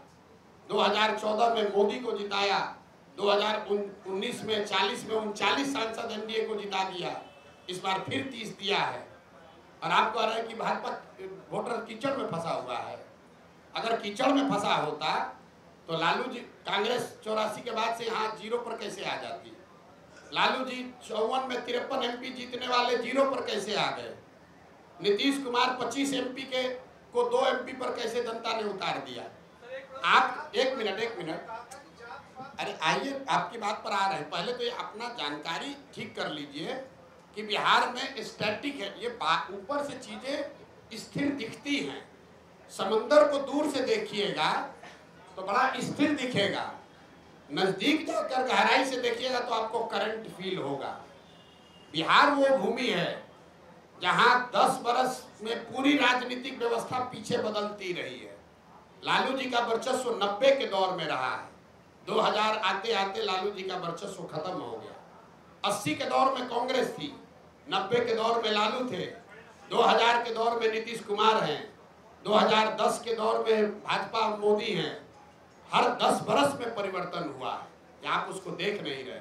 2014 में मोदी को जिताया, 2019 में 40 में 39 सांसद एनडीए को जिता दिया, इस बार फिर 30 दिया है। और आप कह रहे हैं कि भाजपा वोटर कीचड़ में फंसा हुआ है। अगर कीचड़ में फंसा होता तो लालू जी कांग्रेस 84 के बाद से यहाँ 0 पर कैसे आ जाती। लालू जी 54 में 53 एमपी जीतने वाले 0 पर कैसे आ गए। नीतीश कुमार 25 एमपी को 2 एमपी पर कैसे जनता ने उतार दिया। आप एक मिनट अरे आइए, आपकी बात पर आ रहे हैं। पहले तो ये अपना जानकारी ठीक कर लीजिए कि बिहार में स्टैटिक है, ये ऊपर से चीजें स्थिर दिखती हैं। समंदर को दूर से देखिएगा तो बड़ा स्थिर दिखेगा, नजदीक जाकर गहराई से देखिएगा तो आपको करंट फील होगा। बिहार वो भूमि है जहां 10 बरस में पूरी राजनीतिक व्यवस्था पीछे बदलती रही है। लालू जी का वर्चस्व 90 के दौर में रहा है, 2000 आते आते लालू जी का वर्चस्व खत्म हो गया। 80 के दौर में कांग्रेस थी, 90 के दौर में लालू थे, 2000 के दौर में नीतीश कुमार हैं, 2010 के दौर में भाजपा मोदी हैं। हर 10 बरस में परिवर्तन हुआ है, आप उसको देख नहीं रहे।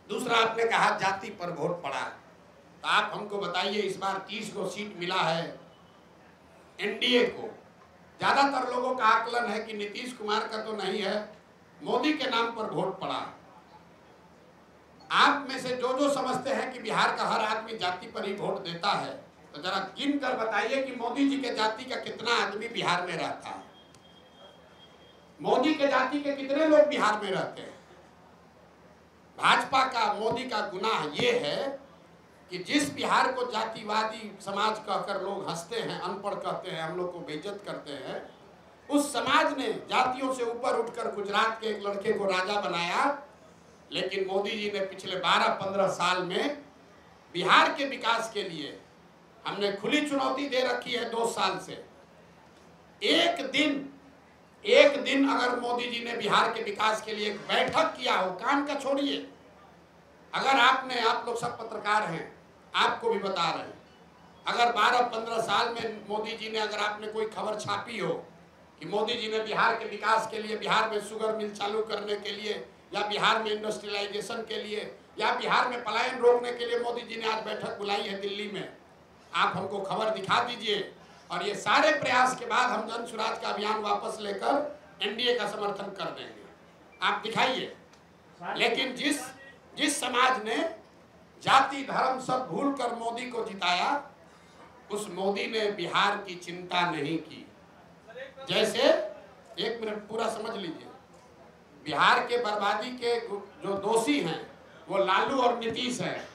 दूसरा, आपने कहा जाति पर वोट पड़ा, तो आप हमको बताइए, इस बार 30 को सीट मिला है एनडीए को। ज्यादातर लोगों का आकलन है कि नीतीश कुमार का तो नहीं है, मोदी के नाम पर वोट पड़ा। आप में से जो समझते हैं कि बिहार का हर आदमी जाति पर ही वोट देता है, तो जरा गिन कर बताइए कि मोदी जी के जाति का कितना आदमी बिहार में रहता है। मोदी के जाति के कितने लोग बिहार में रहते हैं। भाजपा का, मोदी का गुनाह ये है कि जिस बिहार को जातिवादी समाज कहकर लोग हंसते हैं, अनपढ़ कहते हैं, हम लोग को बेइज्जत करते हैं, उस समाज ने जातियों से ऊपर उठकर गुजरात के एक लड़के को राजा बनाया। लेकिन मोदी जी ने पिछले 12-15 साल में बिहार के विकास के लिए हमने खुली चुनौती दे रखी है 2 साल से। एक दिन अगर मोदी जी ने बिहार के विकास के लिए एक बैठक किया हो, काम का छोड़िए, अगर आप लोग सब पत्रकार हैं, आपको भी बता रहे हैं, अगर 12-15 साल में मोदी जी ने, अगर आपने कोई खबर छापी हो कि मोदी जी ने बिहार के विकास के लिए, बिहार में शुगर मिल चालू करने के लिए, या बिहार में इंडस्ट्रियलाइजेशन के लिए, या बिहार में पलायन रोकने के लिए मोदी जी ने आज बैठक बुलाई है दिल्ली में, आप हमको खबर दिखा दीजिए। और ये सारे प्रयास के बाद हम जन स्वराज का अभियान वापस लेकर एनडीए का समर्थन कर देंगे, आप दिखाइए। लेकिन जिस समाज ने जाति धर्म सब भूलकर मोदी को जिताया, उस मोदी ने बिहार की चिंता नहीं की। जैसे, एक मिनट पूरा समझ लीजिए, बिहार के बर्बादी के जो दोषी हैं वो लालू और नीतीश हैं,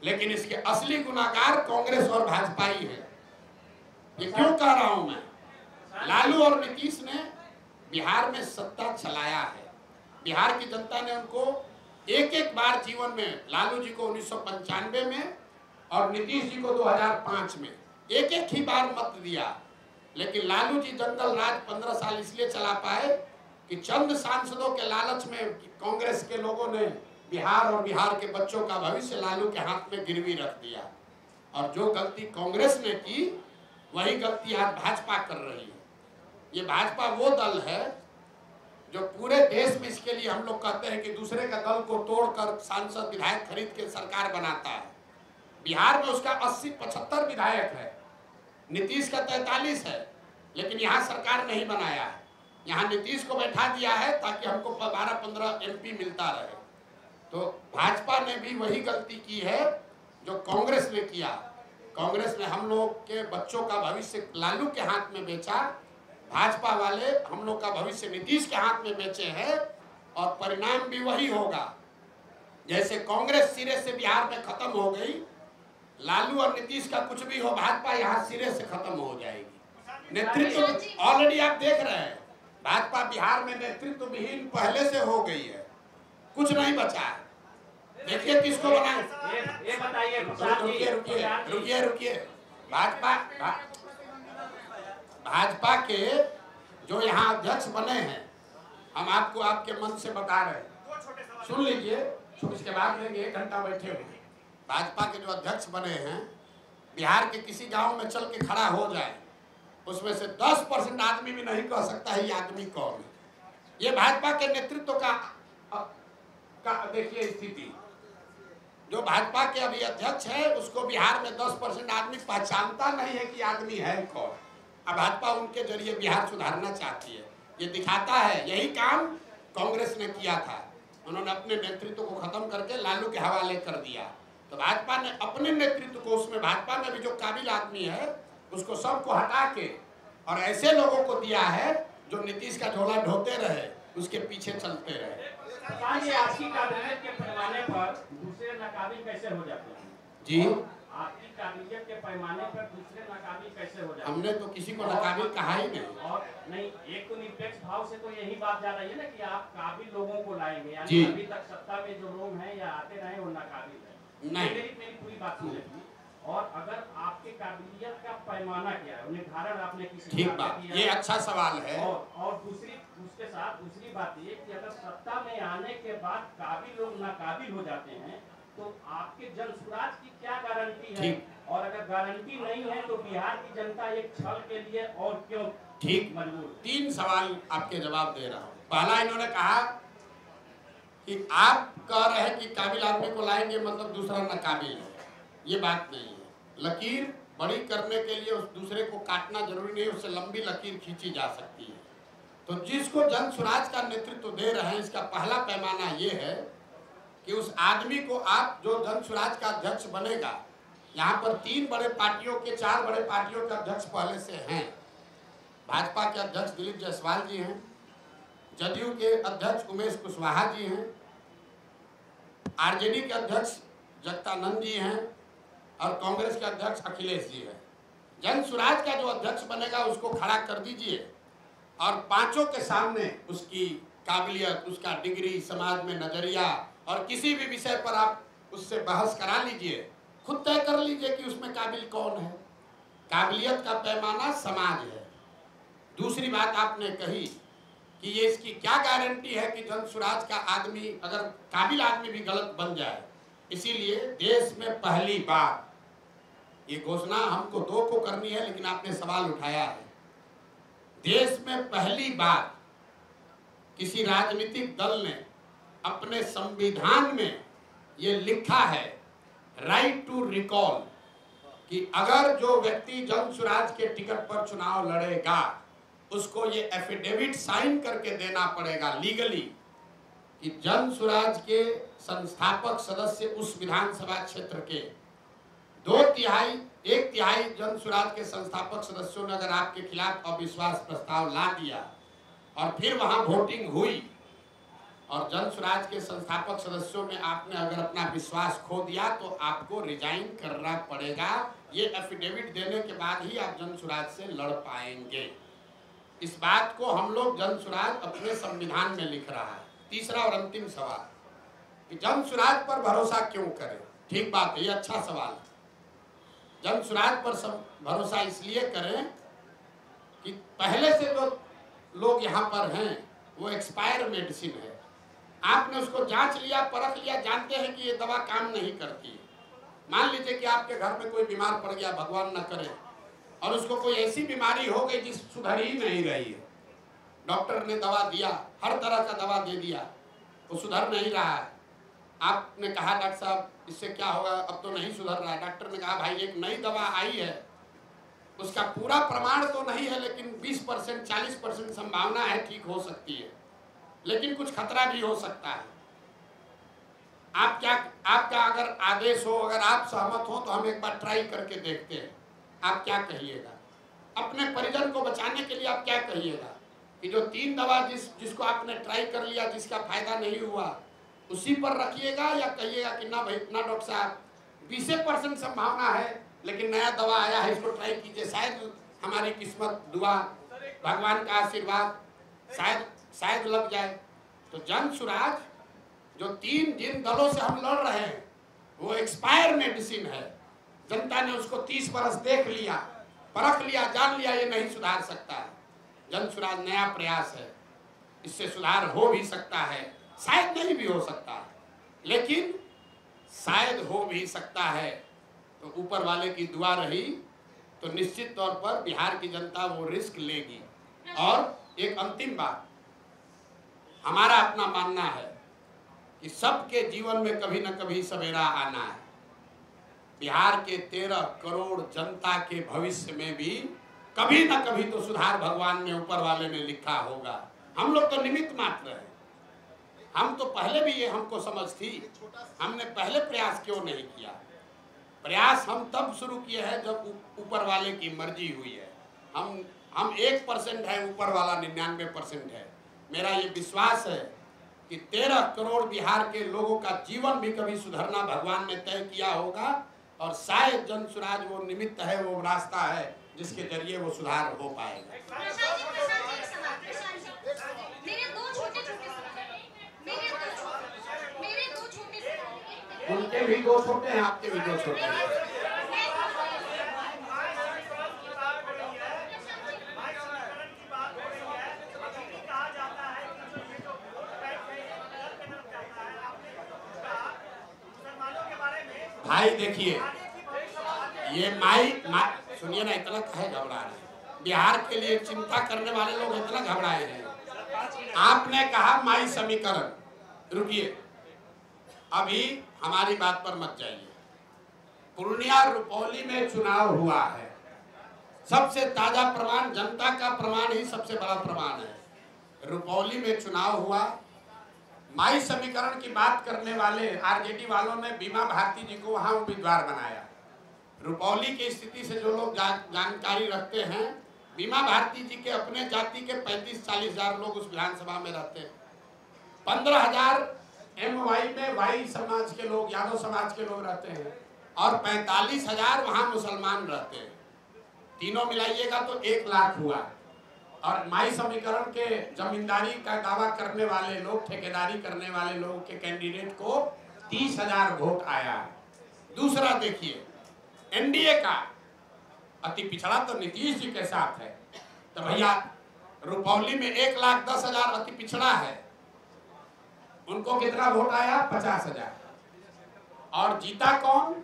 लेकिन इसके असली गुनाहगार कांग्रेस और भाजपा ही है। ये क्यों कह रहा हूं मैं? लालू और नीतीश ने बिहार में सत्ता चलाया है। बिहार की जनता ने उनको एक बार जीवन में, लालू जी को 1995 में और नीतीश जी को 2005 में एक ही बार मत दिया। लेकिन लालू जी जंगल राज 15 साल इसलिए चला पाए कि चंद सांसदों के लालच में कांग्रेस के लोगों ने बिहार और बिहार के बच्चों का भविष्य लालू के हाथ में गिरवी रख दिया। और जो गलती कांग्रेस ने की, वही गलती आज भाजपा कर रही है। ये भाजपा वो दल है जो पूरे देश में, इसके लिए हम लोग कहते हैं कि दूसरे का दल को तोड़कर सांसद विधायक खरीद के सरकार बनाता है। बिहार में उसका 80-75 विधायक है, नीतीश का 43 है, लेकिन यहाँ सरकार नहीं बनाया है। यहाँ नीतीश को बैठा दिया है ताकि हमको 12-15 एमपी मिलता रहे। तो भाजपा ने भी वही गलती की है जो कांग्रेस ने किया। कांग्रेस ने हम लोग के बच्चों का भविष्य लालू के हाथ में बेचा, भाजपा वाले हम लोग का भविष्य नीतीश के हाथ में बेचे हैं, और परिणाम भी वही होगा। जैसे कांग्रेस सिरे से बिहार में खत्म हो गई, लालू और नीतीश का कुछ भी हो, भाजपा यहाँ सिरे से खत्म हो जाएगी। नेतृत्व ऑलरेडी आप देख रहे हैं, भाजपा बिहार में नेतृत्व विहीन पहले से हो गई है, कुछ नहीं बचा है। देखिए किसको बनाए। ये बताइए, रुकिए। भाजपा के जो यहाँ अध्यक्ष बने हैं, हम आपको आपके मन से बता रहे हैं, सुन लीजिए, इसके बाद लेंगे, 1 घंटा बैठे हुए। भाजपा के जो अध्यक्ष बने हैं, बिहार के किसी गांव में चल के खड़ा हो जाए, उसमें से 10% आदमी भी नहीं कह सकता है ये आदमी कौन है। ये भाजपा के नेतृत्व का देखिए स्थिति। जो भाजपा के अभी अध्यक्ष है, उसको बिहार में 10% आदमी पहचानता नहीं है कि आदमी है कौन। अब भाजपा उनके जरिए बिहार सुधारना चाहती है, ये दिखाता है। यही काम कांग्रेस ने किया था, उन्होंने अपने नेतृत्व को खत्म करके लालू के हवाले कर दिया। तो भाजपा ने अपने नेतृत्व को, उसमें भाजपा में भी जो काबिल आदमी है उसको सबको हटा के और ऐसे लोगों को दिया है जो नीतीश का झोला ढोते रहे, उसके पीछे चलते रहे। आपकी काबिलियत के पैमाने पर दूसरे नाकाबिल कैसे हो जाते हैं? जी, आपकी काबिलियत के पैमाने पर दूसरे नाकाबिल कैसे हो जाते हैं? हमने तो किसी को नाकाबिल कहा ही नहीं। और नहीं, एक तो निरपेक्ष भाव से तो यही बात जा रही है ना कि आप काबिल लोगों को लाएंगे, यानी अभी तक सत्ता में जो लोग हैं या आते रहे वो नाकाबिल है। नहीं, मेरी पूरी बात सुनिए। और अगर आपके काबिलियत का पैमाना क्या है, निर्धारण आपने किसी ठीक बात, ये अच्छा सवाल है। और उसके साथ दूसरी बात ये कि अगर सत्ता में आने के बाद काबिल लोग नाकाबिल हो जाते हैं तो आपके जन स्वराज की क्या गारंटी है? और अगर गारंटी नहीं है तो बिहार की जनता एक छल के लिए और क्यों ठीक मजबूर? 3 सवाल आपके जवाब दे रहा हूँ। पहला, इन्होंने कहा कि आप कह रहे हैं कि काबिल आदमी को लाएंगे मतलब दूसरा नाकाबिल है। ये बात नहीं है। लकीर बड़ी करने के लिए उस दूसरे को काटना जरूरी नहीं, उससे लंबी लकीर खींची जा सकती है। तो जिसको जन स्वराज का नेतृत्व दे रहे हैं, इसका पहला पैमाना ये है कि उस आदमी को आप जो जन स्वराज का अध्यक्ष बनेगा, यहाँ पर 3 बड़े पार्टियों के 4 बड़े पार्टियों के अध्यक्ष पहले से हैं। भाजपा के अध्यक्ष दिलीप जायसवाल जी हैं, जदयू के अध्यक्ष उमेश कुशवाहा जी हैं, आरजेडी के अध्यक्ष जगदानंद जी हैं और कांग्रेस के अध्यक्ष अखिलेश जी हैं। जन स्वराज का जो अध्यक्ष बनेगा उसको खड़ा कर दीजिए और 5 के सामने उसकी काबिलियत, उसका डिग्री, समाज में नजरिया और किसी भी विषय पर आप उससे बहस करा लीजिए, खुद तय कर लीजिए कि उसमें काबिल कौन है। काबिलियत का पैमाना समाज है। दूसरी बात आपने कही कि ये इसकी क्या गारंटी है कि जन स्वराज का आदमी, अगर काबिल आदमी भी गलत बन जाए। इसीलिए देश में पहली बार, ये घोषणा हमको 2 को करनी है लेकिन आपने सवाल उठाया है, देश में पहली बार किसी राजनीतिक दल ने अपने संविधान में ये लिखा है, राइट टू रिकॉल, कि अगर जो व्यक्ति जन स्वराज के टिकट पर चुनाव लड़ेगा उसको ये एफिडेविट साइन करके देना पड़ेगा लीगली कि जन स्वराज के संस्थापक सदस्य उस विधानसभा क्षेत्र के 1 तिहाई जन स्वराज के संस्थापक सदस्यों ने अगर आपके खिलाफ अविश्वास प्रस्ताव ला दिया और फिर वहां वोटिंग हुई और जन स्वराज के संस्थापक सदस्यों में आपने अगर अपना विश्वास खो दिया तो आपको रिजाइन करना पड़ेगा। ये एफिडेविट देने के बाद ही आप जन स्वराज से लड़ पाएंगे। इस बात को हम लोग जन स्वराज अपने संविधान में लिख रहा है। तीसरा और अंतिम सवाल कि जन स्वराज पर भरोसा क्यों करें? ठीक बात है, ये अच्छा सवाल है। जन स्वराज पर भरोसा इसलिए करें कि पहले से जो लोग यहाँ पर हैं वो एक्सपायर मेडिसिन है। आपने उसको जांच लिया, परख लिया, जानते हैं कि ये दवा काम नहीं करती है। मान लीजिए कि आपके घर में कोई बीमार पड़ गया, भगवान न करे, और उसको कोई ऐसी बीमारी हो गई जिस सुधर ही नहीं रही है। डॉक्टर ने दवा दिया, हर तरह का दवा दे दिया, वो सुधर नहीं रहा है। आपने कहा डॉक्टर साहब इससे क्या होगा, अब तो नहीं सुधर रहा है। डॉक्टर ने कहा भाई एक नई दवा आई है, उसका पूरा प्रमाण तो नहीं है लेकिन 20% 40% संभावना है ठीक हो सकती है, लेकिन कुछ खतरा भी हो सकता है। आपका अगर आदेश हो, अगर आप सहमत हो तो हम एक बार ट्राई करके देखते हैं, आप क्या कहिएगा? अपने परिजन को बचाने के लिए आप क्या कहिएगा कि जो 3 दवा जिसको आपने ट्राई कर लिया, जिसका फायदा नहीं हुआ, उसी पर रखिएगा या कहिएगा कि ना भाई ना डॉक्टर साहब 20% संभावना है, लेकिन नया दवा आया है, इसको ट्राई कीजिए, शायद हमारी किस्मत, दुआ, भगवान का आशीर्वाद शायद लग जाए। तो जन सुराज जो 3 जिन दलों से हम लड़ रहे हैं वो एक्सपायर मेडिसिन है। जनता ने उसको 30 बरस देख लिया, परख लिया, जान लिया, ये नहीं सुधार सकता है। जन सुराज नया प्रयास है, इससे सुधार हो भी सकता है, शायद नहीं भी हो सकता है, लेकिन शायद हो भी सकता है। तो ऊपर वाले की दुआ रही तो निश्चित तौर पर बिहार की जनता वो रिस्क लेगी। और एक अंतिम बात, हमारा अपना मानना है कि सबके जीवन में कभी न कभी सवेरा आना है। बिहार के 13 करोड़ जनता के भविष्य में भी कभी न कभी तो सुधार भगवान ने, ऊपर वाले ने लिखा होगा। हम लोग तो निमित्त मात्र हैं। हम तो पहले भी ये हमको समझ थी, हमने पहले प्रयास क्यों नहीं किया? प्रयास हम तब शुरू किए हैं जब ऊपर वाले की मर्जी हुई है। हम 1% है, ऊपर वाला 99% है। मेरा ये विश्वास है कि 13 करोड़ बिहार के लोगों का जीवन भी कभी सुधरना भगवान ने तय किया होगा, और शायद जन सुराज वो निमित्त है, वो रास्ता है जिसके जरिए वो सुधार हो पाएगा। उनके भी 2 छोटे हैं, आपके भी 2 छोटे हैं। भाई देखिए, ये माई सुनिए ना, इतना कहे घबरा रहे हैं? बिहार के लिए चिंता करने वाले लोग इतना घबराए हैं। आपने कहा माई समीकरण, रुकिए, अभी हमारी बात पर मत जाइए। पूर्णिया रुपौली में चुनाव हुआ है, सबसे ताजा प्रमाण, जनता का प्रमाण ही सबसे बड़ा प्रमाण है। रुपौली में चुनाव हुआ, माई समीकरण की बात करने वाले आरजेडी वालों ने बीमा भारती जी को वहां उम्मीदवार बनाया। रुपौली की स्थिति से जो लोग जानकारी रखते हैं, बीमा भारती जी के अपने जाति के 35-40 हजार लोग उस विधानसभा में रहते हैं। 15,000 MY में वाई समाज के लोग, यादव समाज के लोग रहते हैं, और 45,000 वहां मुसलमान रहते हैं। तीनों मिलाइएगा तो 1 लाख हुआ। और माई समीकरण के जमींदारी का दावा करने वाले लोग, ठेकेदारी करने वाले लोगों के कैंडिडेट को 30,000 वोट आया। दूसरा देखिए, एनडीए का अति पिछड़ा तो नीतीश जी के साथ है, तो भैया रुपौली में 1,10,000 अति पिछड़ा है, उनको कितना वोट आया? 50,000। और जीता कौन?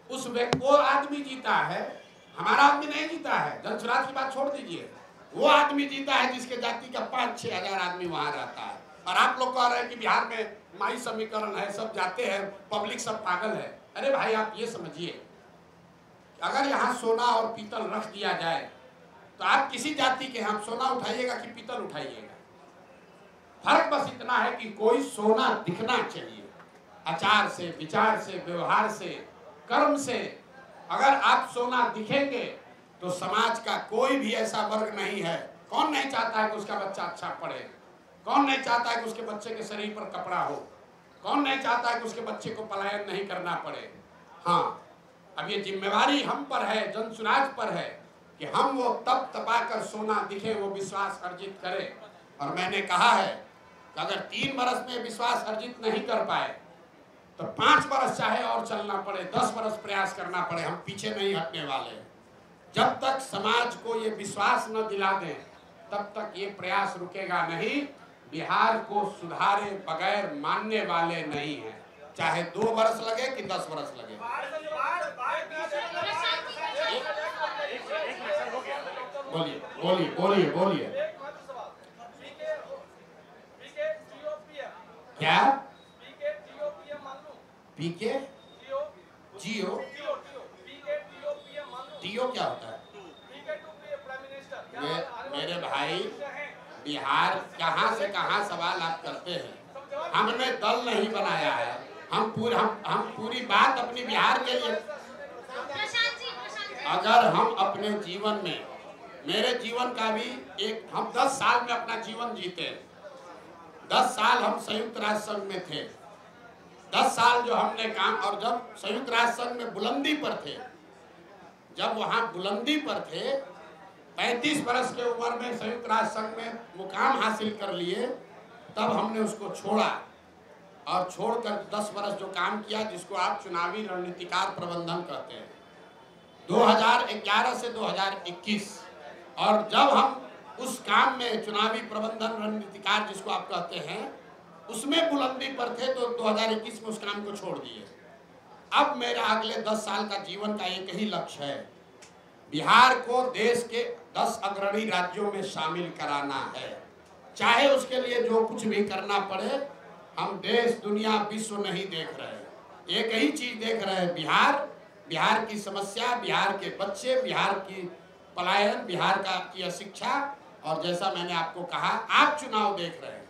उस व्यक्ति, वो आदमी जीता है, हमारा आदमी नहीं जीता है। जनसुराज की बात छोड़ दीजिए, वो आदमी जीता है जिसके जाति का 5-6 हजार आदमी वहां रहता है। और आप लोग कह रहे हैं कि बिहार में माई समीकरण है, सब जाते हैं, पब्लिक सब पागल है। अरे भाई, आप ये समझिए, अगर यहाँ सोना और पीतल रख दिया जाए तो आप किसी जाति के यहाँ सोना उठाइएगा कि पीतल उठाइएगा? फर्क बस इतना है कि कोई सोना दिखना चाहिए, आचार से, विचार से, व्यवहार से, कर्म से। अगर आप सोना दिखेंगे तो समाज का कोई भी ऐसा वर्ग नहीं है, कौन नहीं चाहता है कि उसका बच्चा अच्छा पढ़े? कौन नहीं चाहता है कि उसके बच्चे के शरीर पर कपड़ा हो? कौन नहीं चाहता है कि उसके बच्चे को पलायन नहीं करना पड़े? हाँ, अब ये जिम्मेवारी हम पर है, जन सुराज पर है कि हम वो तप तपा कर सोना दिखे, वो विश्वास अर्जित करें। और मैंने कहा है कि अगर 3 बरस में विश्वास अर्जित नहीं कर पाए तो 5 बरस चाहे और चलना पड़े, 10 बरस प्रयास करना पड़े, हम पीछे नहीं हटने वाले। जब तक समाज को ये विश्वास न दिला दें तब तक ये प्रयास रुकेगा नहीं। बिहार को सुधारे बगैर मानने वाले नहीं हैं, चाहे 2 बरस लगे कि 10 बरस लगे। बोलिए बोलिए बोलिए बोलिए। क्या? पीके जियो टीओ क्या होता है? मेरे भाई, बिहार कहाँ से कहाँ सवाल आप करते हैं? हमने दल नहीं बनाया है, हम पूरी बात अपनी बिहार के लिए। अगर हम अपने जीवन में, मेरे जीवन का भी हम 10 साल में अपना जीवन जीते। 10 साल हम संयुक्त राष्ट्र संघ में थे, 10 साल जो हमने काम, और जब संयुक्त राष्ट्र संघ में बुलंदी पर थे, जब वहाँ बुलंदी पर थे, 35 वर्ष के उम्र में संयुक्त राष्ट्र संघ में मुकाम हासिल कर लिए, तब हमने उसको छोड़ा और छोड़कर 10 वर्ष जो काम किया, जिसको आप चुनावी रणनीतिकार प्रबंधन कहते हैं, 2011 से 2021। और जब हम उस काम में चुनावी प्रबंधन रणनीतिकार जिसको आप कहते हैं उसमें बुलंदी पर थे, तो 2021 में उस काम को छोड़ दिए। अब मेरा अगले 10 साल का जीवन का एक ही लक्ष्य है, बिहार को देश के 10 अग्रणी राज्यों में शामिल कराना है। चाहे उसके लिए जो कुछ भी करना पड़े। हम देश, दुनिया, विश्व नहीं देख रहे, एक ही चीज देख रहे हैं, बिहार, बिहार की समस्या, बिहार के बच्चे, बिहार की पलायन, बिहार की अशिक्षा। और जैसा मैंने आपको कहा, आप चुनाव देख रहे हैं,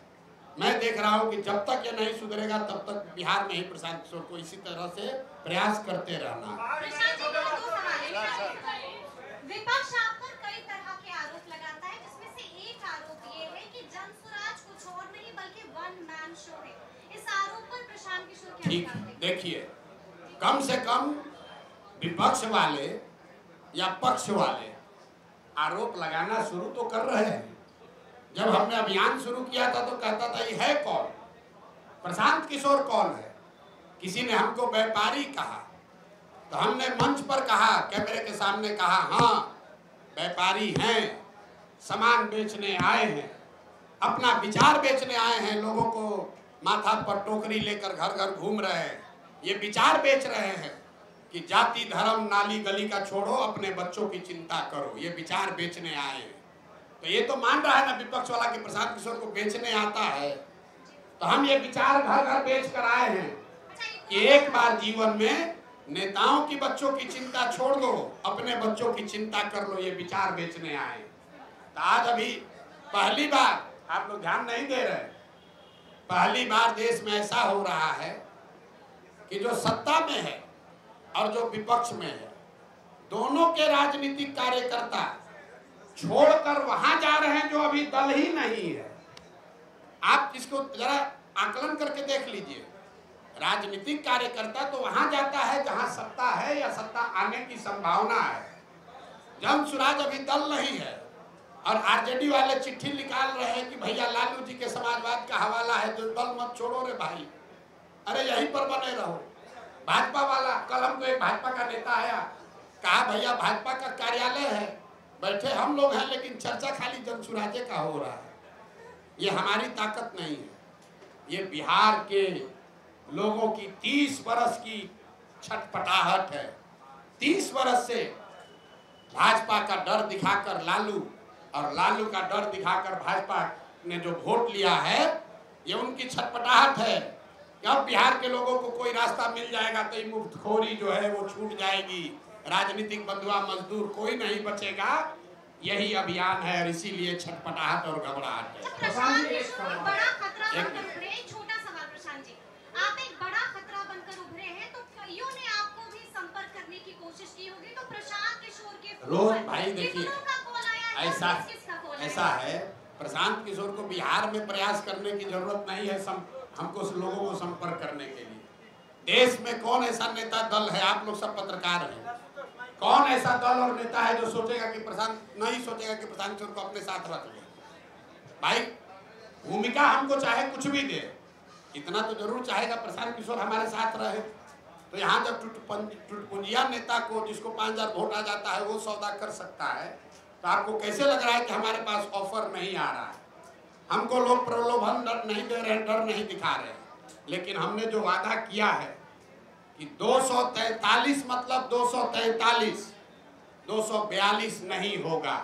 मैं देख रहा हूं कि जब तक ये नहीं सुधरेगा तब तक बिहार में ही प्रशांत किशोर को इसी तरह से प्रयास करते रहना। विपक्ष आप पर कई तरह के आरोप लगाता है, जिसमें से एक आरोप ये है कि जनसुराज कुछ और नहीं बल्कि वन मैन शो है। इस आरोप पर प्रशांत किशोर क्या ठीक, कहते हैं? देखिए, कम से कम विपक्ष वाले या पक्ष वाले आरोप लगाना शुरू तो कर रहे हैं। जब हमने अभियान शुरू किया था तो कहता था ये है कौन, प्रशांत किशोर कौन है। किसी ने हमको व्यापारी कहा, तो हमने मंच पर कहा, कैमरे के सामने कहा, हाँ व्यापारी हैं, सामान बेचने आए हैं, अपना विचार बेचने आए हैं, लोगों को माथा पर टोकरी लेकर घर घर घूम रहे हैं, ये विचार बेच रहे हैं कि जाति, धर्म, नाली गली का छोड़ो, अपने बच्चों की चिंता करो, ये विचार बेचने आए हैं। तो ये तो मान रहा है ना विपक्ष वाला कि प्रशांत किशोर को बेचने आता है। तो हम ये विचार घर घर बेच कर आए हैं कि एक बार जीवन में नेताओं की बच्चों की चिंता छोड़ दो, अपने बच्चों की चिंता कर लो, ये विचार बेचने आए। तो आज अभी पहली बार, आप लोग ध्यान नहीं दे रहे, पहली बार देश में ऐसा हो रहा है कि जो सत्ता में है और जो विपक्ष में है, दोनों के राजनीतिक कार्यकर्ता छोड़कर वहां जा रहे हैं जो अभी दल ही नहीं है। आप इसको जरा आकलन करके देख लीजिए। राजनीतिक कार्यकर्ता तो वहां जाता है जहां सत्ता है या सत्ता आने की संभावना है। जनसुराज अभी दल नहीं है और आरजेडी वाले चिट्ठी निकाल रहे हैं कि भैया लालू जी के समाजवाद का हवाला है, जो दल मत छोड़ो रे भाई, अरे यहीं पर बने रहो। भाजपा वाला, कल हमको एक भाजपा का नेता आया, कहा भैया भाजपा का कार्यालय है, बैठे हम लोग हैं, लेकिन चर्चा खाली जनसुराजे का हो रहा है। ये हमारी ताकत नहीं है, ये बिहार के लोगों की 30 वर्ष की छटपटाहट है। 30 वर्ष से भाजपा का डर दिखाकर लालू और लालू का डर दिखाकर भाजपा ने जो वोट लिया है, ये उनकी छटपटाहट है कि अब बिहार के लोगों को कोई रास्ता मिल जाएगा तो ये मुफ्तखोरी जो है वो छूट जाएगी, राजनीतिक बंधुआ मजदूर कोई नहीं बचेगा। यही अभियान है और इसीलिए छटपटाहट और घबराहट है। प्रशांत जी एक बड़ा खतरा बनकर उभरे, एक छोटा सवाल प्रशांत जी, आप एक बड़ा खतरा बनकर उभरे हैं, तो कईयों ने आपको भी संपर्क करने की कोशिश की होगी, तो प्रशांत किशोर के रोज भाई देखिए ऐसा है, प्रशांत किशोर को बिहार में प्रयास करने की जरूरत नहीं है, हमको उस लोगों को संपर्क करने के लिए। देश में कौन ऐसा नेता दल है, आप लोग सब पत्रकार हैं, कौन ऐसा दल और नेता है जो सोचेगा कि नहीं सोचेगा कि प्रशांत किशोर को अपने साथ रख ले। भाई भूमिका हमको चाहे कुछ भी दे, इतना तो जरूर चाहेगा प्रशांत किशोर हमारे साथ रहे। तो यहाँ जब टुटपुंजिया नेता को, जिसको 5000 वोट आ जाता है, वो सौदा कर सकता है, तो आपको कैसे लग रहा है कि हमारे पास ऑफर नहीं आ रहा है? हमको लोग प्रलोभन नहीं दे रहे हैं, डर नहीं दिखा रहे हैं, लेकिन हमने जो वादा किया है कि 243 मतलब 243, 242 नहीं होगा।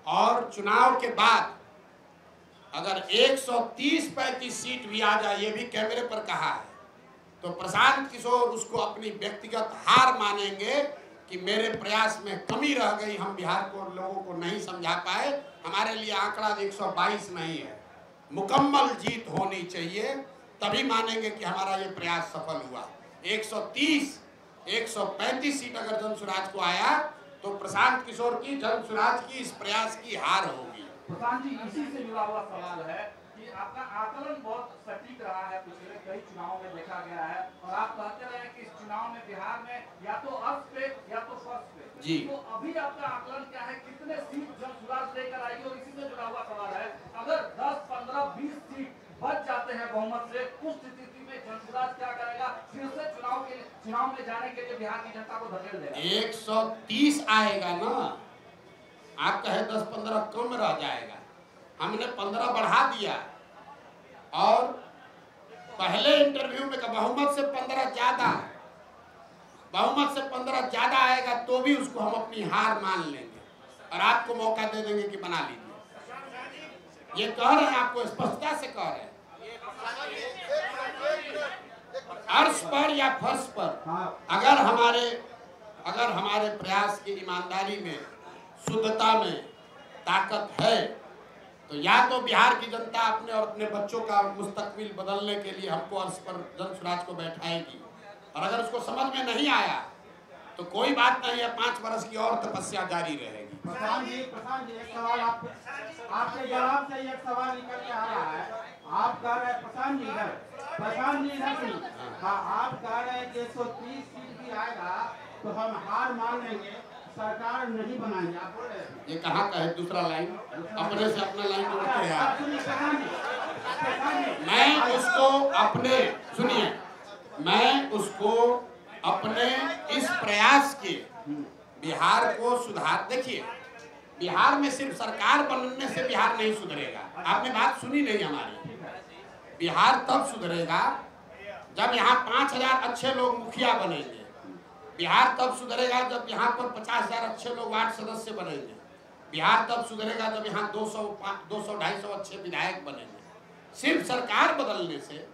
और चुनाव के बाद अगर 130-35 सीट भी आ जाए, ये भी कैमरे पर कहा है, तो प्रशांत किशोर उसको अपनी व्यक्तिगत हार मानेंगे कि मेरे प्रयास में कमी रह गई, हम बिहार को लोगों को नहीं समझा पाए। हमारे लिए आंकड़ा 122 नहीं है, मुकम्मल जीत होनी चाहिए, तभी मानेंगे कि हमारा ये प्रयास सफल हुआ। 130, 135 सीट अगर जनसुराज को आया तो प्रशांत किशोर की, जनसुराज की इस प्रयास की हार होगी। प्रशांत जी, इसी से जुड़ा हुआ सवाल है कि आपका आकलन बहुत सटीक रहा है, पिछले कई चुनावों में देखा गया है, और आप कहते रहे कि इस चुनाव में बिहार में या तो अर्थ पे या तो फर्श पे जी। तो अभी आपका आकलन क्या है, कितने सीट जन सुराज लेकर आएगी? और इसी से जुड़ा हुआ सवाल है, अगर 10, 15, 20 सीट बच जाते हैं बहुमत से, उस स्थिति में जन सुराज क्या करेगा? फिर से चुनाव में जाने के लिए बिहार की जनता को धकेल देगा? 130 आएगा ना, आप कहे 10-15 कम रह जाएगा। हमने 15 बढ़ा दिया, और पहले इंटरव्यू में कहा बहुमत से 15 ज्यादा है, बहुमत से 15 ज्यादा आएगा तो भी उसको हम अपनी हार मान लेंगे और आपको मौका दे देंगे कि बना लीजिए। ये कह रहे हैं, आपको स्पष्टता से कह रहे हैं, अर्श पर या फर्श पर अगर हमारे प्रयास की ईमानदारी में, शुद्धता में ताकत है, तो या तो बिहार की जनता अपने और अपने बच्चों का मुस्तकबिल बदलने के लिए हमको अर्श पर जन सुराज को बैठाएगी, और अगर उसको समझ में नहीं आया तो कोई बात नहीं है, 5 वर्ष की और तपस्या जारी रहेगी। प्रशांत जी एक सवाल आपके जवाब से एक सवाल निकल के आ रहा है। आप कह रहे हैं प्रशांत जी इधर हाँ, आप कह रहे हैं कि 130 सीट भी आएगा तो हम हार मान लेंगे, सरकार नहीं बनाएंगे, आप बोल रहे हैं। ये कहाँ का है दूसरा लाइन? अपने से अपना लाइन जोड़ते हैं आप। मैं उसको अपने इस प्रयास के बिहार को सुधार, देखिए बिहार में सिर्फ सरकार बनने से बिहार नहीं सुधरेगा। आपने बात सुनी नहीं हमारी। बिहार तब सुधरेगा जब यहाँ 5000 अच्छे लोग मुखिया बनेंगे। बिहार तब सुधरेगा जब यहाँ पर 50,000 अच्छे लोग वार्ड सदस्य बनेंगे। बिहार तब सुधरेगा जब यहाँ 200-250 अच्छे विधायक बनेंगे। सिर्फ सरकार बदलने से,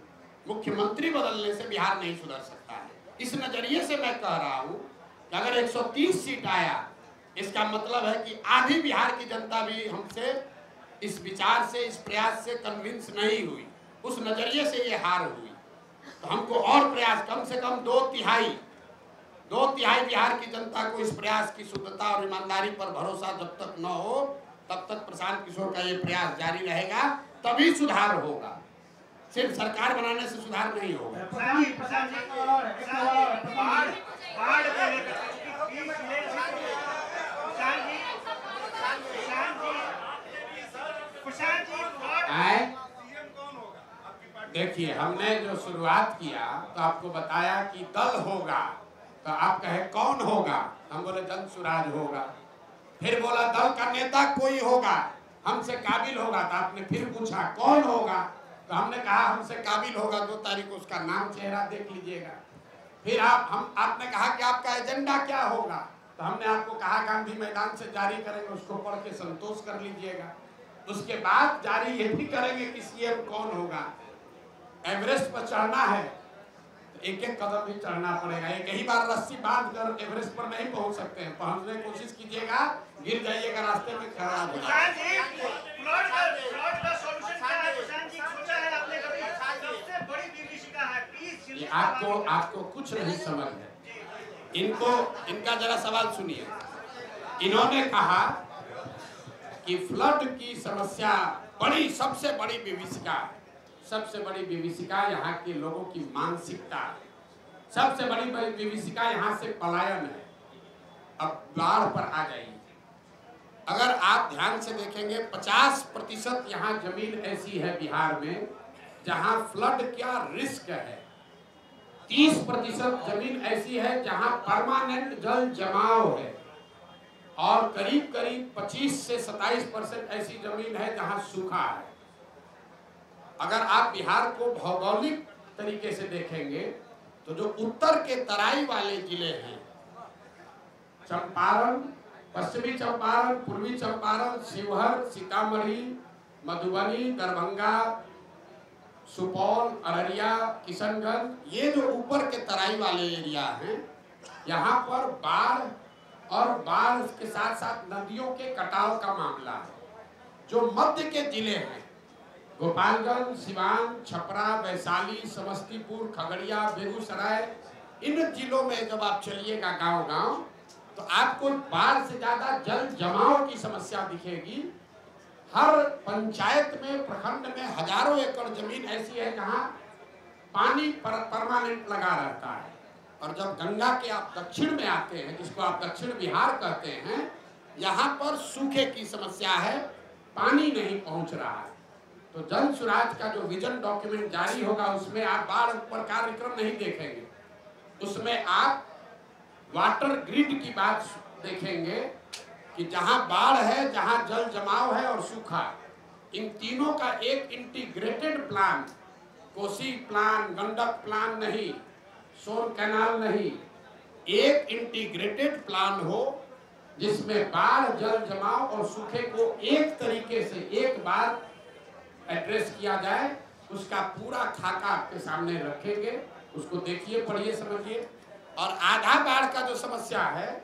मुख्यमंत्री बदलने से बिहार नहीं सुधर सकता है। इस नजरिए से मैं कह रहा हूँ कि अगर 130 सीट आया, इसका मतलब है कि आधी बिहार की जनता भी हमसे इस विचार से, इस प्रयास से कन्विंस नहीं हुई। उस नजरिए से ये हार हुई। तो हमको और प्रयास, कम से कम 2 तिहाई बिहार की जनता को इस प्रयास की शुद्धता और ईमानदारी पर भरोसा जब तक न हो, तब तक प्रशांत किशोर का ये प्रयास जारी रहेगा, तभी सुधार होगा। सिर्फ सरकार बनाने से सुधार नहीं होगा। देखिए, हमने जो शुरुआत किया तो आपको बताया कि दल होगा, तो आप कहे कौन होगा? हम बोले जन सुराज होगा। फिर बोला दल का नेता कोई होगा, हमसे काबिल होगा। तो आपने फिर पूछा कौन होगा? तो हमने कहा हमसे काबिल होगा, 2 तारीख को उसका नाम चेहरा देख लीजिएगा। फिर आपने कहा कि आपका एजेंडा क्या होगा? तो हमने आपको कहा गांधी मैदान से जारी करेंगे, उसको पढ़ के संतोष कर लीजिएगा। उसके बाद जारी ये भी करेंगे कि सीएम कौन होगा। एवरेस्ट पर चढ़ना है तो एक-एक कदम भी चढ़ना पड़ेगा। एक ही बार रस्सी बांध कर एवरेस्ट पर नहीं पहुंच सकते हैं। पहुंचने की कोशिश कीजिएगा, गिर जाइएगा, रास्ते में खराब हो जाएगा। आपको कुछ नहीं समझ है। इनका जरा सवाल सुनिए। इन्होंने कहा कि फ्लड की समस्या सबसे बड़ी विभीषिका है। सबसे बड़ी विभीषिका यहाँ के लोगों की मानसिकता है। सबसे बड़ी विभीषिका यहाँ से पलायन है। अब बाढ़ पर आ जाइए। अगर आप ध्यान से देखेंगे, 50% यहाँ जमीन ऐसी है बिहार में जहाँ फ्लड का रिस्क है। 30% जमीन ऐसी है जहाँ परमानेंट जल जमाव है, और करीब 25 से 27% ऐसी जमीन है जहाँ सूखा है। अगर आप बिहार को भौगोलिक तरीके से देखेंगे तो जो उत्तर के तराई वाले जिले हैं, चंपारण, पश्चिमी चंपारण, पूर्वी चंपारण, शिवहर, सीतामढ़ी, मधुबनी, दरभंगा, सुपौल, अररिया, किशनगंज, ये जो ऊपर के तराई वाले एरिया हैं, यहाँ पर बाढ़ के साथ साथ नदियों के कटाव का मामला है। जो मध्य के जिले हैं, गोपालगंज, सिवान, छपरा, वैशाली, समस्तीपुर, खगड़िया, बेगूसराय, इन जिलों में जब आप चलिएगा गांव-गांव, तो आपको बाढ़ से ज्यादा जल जमाव की समस्या दिखेगी। हर पंचायत में, प्रखंड में हजारों एकड़ जमीन ऐसी है जहां पानी परमानेंट लगा रहता है। और जब गंगा के आप दक्षिण में आते हैं, जिसको आप दक्षिण बिहार कहते हैं, यहाँ पर सूखे की समस्या है, पानी नहीं पहुंच रहा है। तो जन स्वराज का जो विजन डॉक्यूमेंट जारी होगा उसमें आप बाढ़ पर कार्यक्रम नहीं देखेंगे, उसमें आप वाटर ग्रिड की बात देखेंगे कि जहां बाढ़ है, जहां जल जमाव है और सूखा, इन तीनों का एक integrated plan, Kosi plan, Gandak plan नहीं, सोन कैनाल नहीं, एक इंटीग्रेटेड प्लान हो जिसमें बाढ़, जल जमाव और सूखे को एक तरीके से एक बार एड्रेस किया जाए। उसका पूरा खाका आपके सामने रखेंगे, उसको देखिए, पढ़िए, समझिए। और आधा बाढ़ का जो समस्या है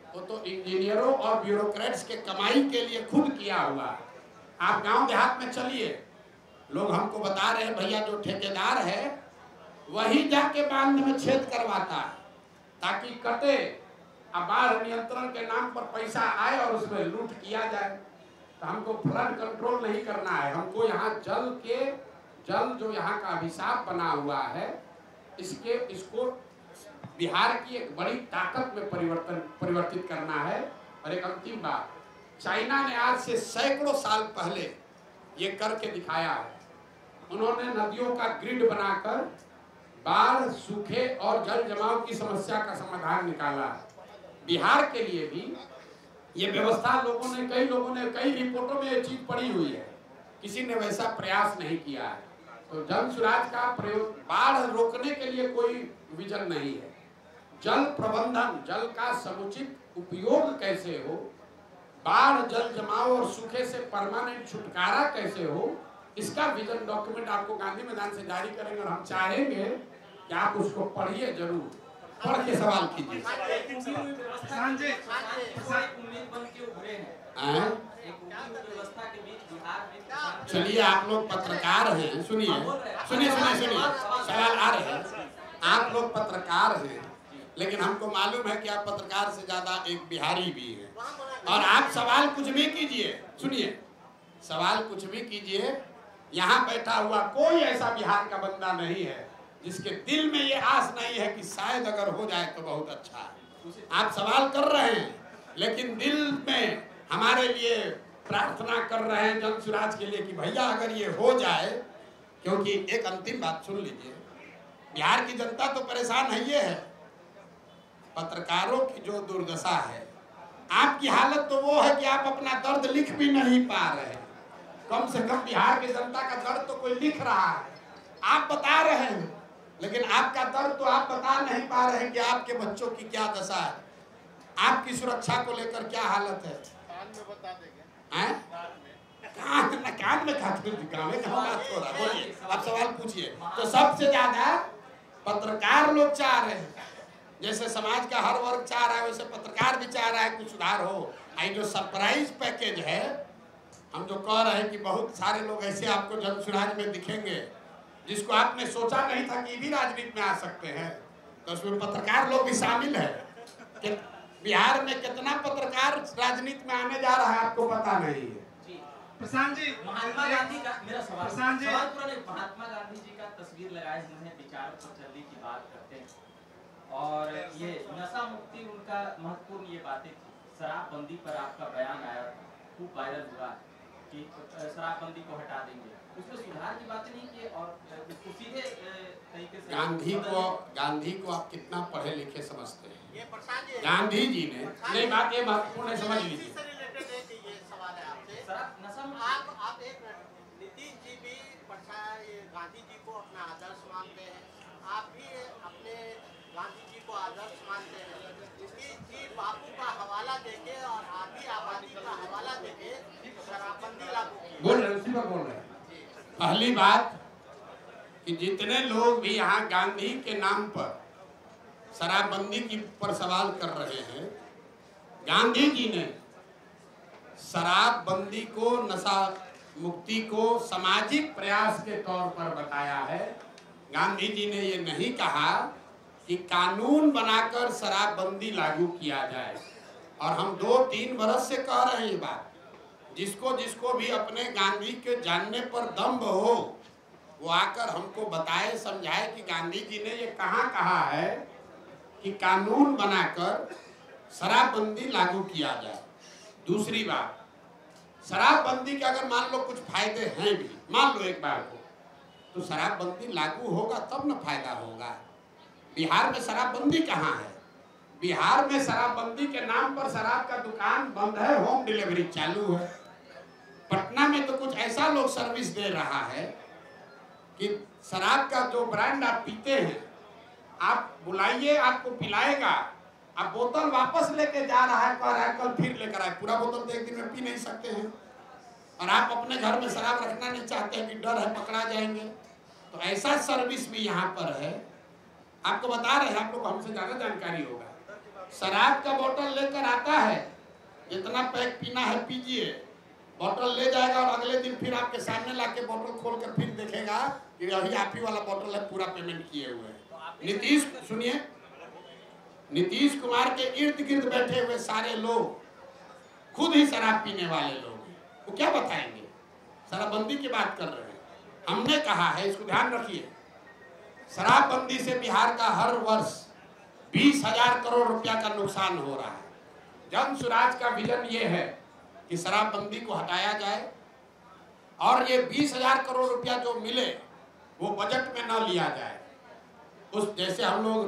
वो तो इंजीनियरों और ब्यूरोक्रेट्स के कमाई के लिए खुद किया हुआ है। आप गांव देहात में चलिए, लोग हमको बता रहे हैं भैया जो ठेकेदार है वही जाके बांध में छेद करवाता है ताकि कटे, अब बाढ़ नियंत्रण के नाम पर पैसा आए और उसमें लूट किया जाए। तो हमको फ्लड कंट्रोल नहीं करना है, हमको यहाँ जल जो यहाँ का अभिशाप बना हुआ है, इसको बिहार की एक बड़ी ताकत में परिवर्तित करना है। और एक अंतिम बात, चाइना ने आज से सैकड़ों साल पहले ये करके दिखाया है। उन्होंने नदियों का ग्रिड बनाकर बाढ़, सूखे और जल जमाव की समस्या का समाधान निकाला है। बिहार के लिए भी ये व्यवस्था कई लोगों ने कई रिपोर्टों में ये चीज पड़ी हुई है, किसी ने वैसा प्रयास नहीं किया है। तो जन स्वराज का प्रयोग, बाढ़ रोकने के लिए कोई विजन नहीं है, जल प्रबंधन, जल का समुचित उपयोग कैसे हो, बाढ़, जल जमाव और सूखे से परमानेंट छुटकारा कैसे हो, इसका विजन डॉक्यूमेंट आपको गांधी मैदान से जारी करेंगे। और हम चाहेंगे कि आप उसको पढ़िए, जरूर पढ़ के सवाल कीजिए। चलिए, आप लोग पत्रकार हैं, सुनिए, सवाल आ रहे हैं। आप लोग पत्रकार हैं, लेकिन हमको मालूम है कि आप पत्रकार से ज्यादा एक बिहारी भी हैं। और आप सवाल कुछ भी कीजिए, सुनिए, सवाल कुछ भी कीजिए, यहाँ बैठा हुआ कोई ऐसा बिहार का बंदा नहीं है जिसके दिल में ये आस नहीं है कि शायद अगर हो जाए तो बहुत अच्छा है। आप सवाल कर रहे हैं, लेकिन दिल में हमारे लिए प्रार्थना कर रहे हैं जन स्वराज के लिए कि भैया अगर ये हो जाए, क्योंकि एक अंतिम बात सुन लीजिए, बिहार की जनता तो परेशान है, ये है पत्रकारों की जो दुर्दशा है। आपकी हालत तो वो है कि आप अपना दर्द लिख भी नहीं पा रहे हैं। कम से कम बिहार की जनता का दर्द तो कोई लिख रहा है, आप बता रहे हैं, लेकिन आपका दर्द तो आप बता नहीं पा रहे हैं कि आपके बच्चों की क्या दशा है, आपकी सुरक्षा को लेकर क्या हालत है। कान में बता देंगे, कान में बात हो रहा है, बोलिए, आप सवाल पूछिए। तो सबसे ज्यादा पत्रकार लोग चाह रहे हैं, जैसे समाज का हर वर्ग चाह रहा है वैसे पत्रकार भी चाह रहा है कुछ सुधार हो। आई जो सरप्राइज पैकेज है, हम जो कह रहे हैं कि बहुत सारे लोग ऐसे आपको जन स्वराज में दिखेंगे जिसको आपने सोचा नहीं था कि भी राजनीति में आ सकते हैं, तो उसमें पत्रकार लोग भी शामिल है। कि बिहार में कितना पत्रकार राजनीति में आने जा रहा है आपको पता नहीं है। प्रशांत जी, महात्मा गांधी का मेरा सवाल प्रशांत जी, महात्मा गांधी जी का तस्वीर लगाए हुए हैं, विचार पर चलने की बात करते हैं, और ये नशा मुक्ति उनका महत्वपूर्ण ये बातें थी। शराबबंदी पर आपका बयान आया, खूब वायरल हुआ कि शराबबंदी को हटा देंगे, उसमें सुधार की बातें नहीं की और उसको सीधे तरीके से गांधी को आप कितना पढ़े लिखे समझते हैं? गांधी जी ने, नहीं बात ये महत्वपूर्ण है, समझ लीजिए। आप एक नीतीश जी भी गांधी जी को अपना आदर्श मानते हैं, आप भी अपने गांधी जी को आदर्श मानते हैं। नीतीश जी बापू का हवाला देके और आधी आबादी का हवाला देके शराबबंदी लागू बोल रहे, उसी पर बोल रहे हैं। पहली बात कि जितने लोग भी यहाँ गांधी के नाम पर शराबबंदी की पर सवाल कर रहे हैं, गांधी जी ने शराबबंदी को, नशा मुक्ति को सामाजिक प्रयास के तौर पर बताया है। गांधी जी ने ये नहीं कहा कि कानून बनाकर शराबबंदी लागू किया जाए। और हम 2-3 बरस से कह रहे हैं ये बात। जिसको जिसको भी अपने गांधी के जानने पर दम्भ हो वो आकर हमको बताए, समझाए कि गांधी जी ने ये कहाँ कहा है कि कानून बनाकर शराबबंदी लागू किया जाए। दूसरी बात, शराबबंदी के अगर मान लो कुछ फायदे हैं भी, मान लो एक बार को, तो शराबबंदी लागू होगा तब ना फायदा होगा। बिहार में शराबबंदी कहाँ है? बिहार में शराबबंदी के नाम पर शराब का दुकान बंद है, होम डिलीवरी चालू है। पटना में तो कुछ ऐसा लोग सर्विस दे रहा है कि शराब का जो ब्रांड आप पीते हैं, आप बुलाइए आपको पिलाएगा, आप बोतल वापस लेके जा रहा है, कह रहा है कल फिर लेकर आए। पूरा बोतल तो एक दिन में पी नहीं सकते हैं, और आप अपने घर में शराब रखना नहीं चाहते हैं कि डर है पकड़ा जाएंगे। तो ऐसा सर्विस भी यहाँ पर है। आपको बता रहे हैं, आप लोग को हमसे ज़्यादा जानकारी होगा। शराब का बोतल लेकर आता है, जितना पैक पीना है पीजिए, बोतल ले जाएगा और अगले दिन फिर आपके सामने लाके बोतल खोल कर फिर देखेगा कि अभी आप ही वाला बोतल है, पूरा पेमेंट किए हुए हैं। नीतीश, सुनिए, नीतीश कुमार के इर्द गिर्द बैठे हुए सारे लोग खुद ही शराब पीने वाले लोग हैं, वो क्या बताएंगे? शराबबंदी की बात कर रहे हैं। हमने कहा है, इसको ध्यान रखिए, शराबबंदी से बिहार का हर वर्ष 20,000 करोड़ रुपया का नुकसान हो रहा है। जन स्वराज का विजन ये है कि शराबबंदी को हटाया जाए और ये 20,000 करोड़ रुपया जो मिले वो बजट में न लिया जाए। उस जैसे हम लोग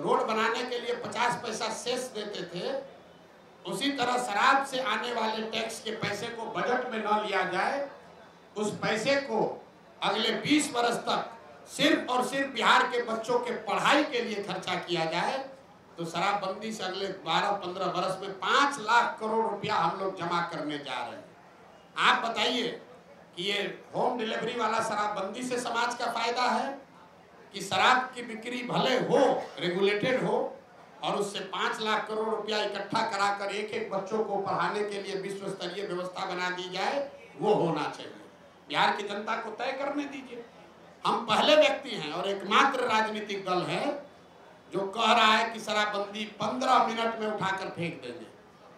रोड बनाने के लिए 50 पैसा सेस देते थे, उसी तरह शराब से आने वाले टैक्स के पैसे को बजट में न लिया जाए। उस पैसे को अगले 20 वर्ष तक सिर्फ और सिर्फ बिहार के बच्चों के पढ़ाई के लिए खर्चा किया जाए। तो शराबबंदी से अगले 12-15 वर्ष में 5 लाख करोड़ रुपया हम लोग जमा करने जा रहे हैं। आप बताइए कि ये होम डिलीवरी वाला शराबबंदी से समाज का फायदा है कि शराब की बिक्री भले हो, रेगुलेटेड हो, और उससे 5 लाख करोड़ रुपया इकट्ठा कराकर एक एक बच्चों को पढ़ाने के लिए विश्व स्तरीय व्यवस्था बना दी जाए, वो होना चाहिए। बिहार की जनता को तय करने दीजिए। हम पहले व्यक्ति हैं और एकमात्र राजनीतिक दल है जो कह रहा है कि शराबबंदी 15 मिनट में उठाकर फेंक देंगे।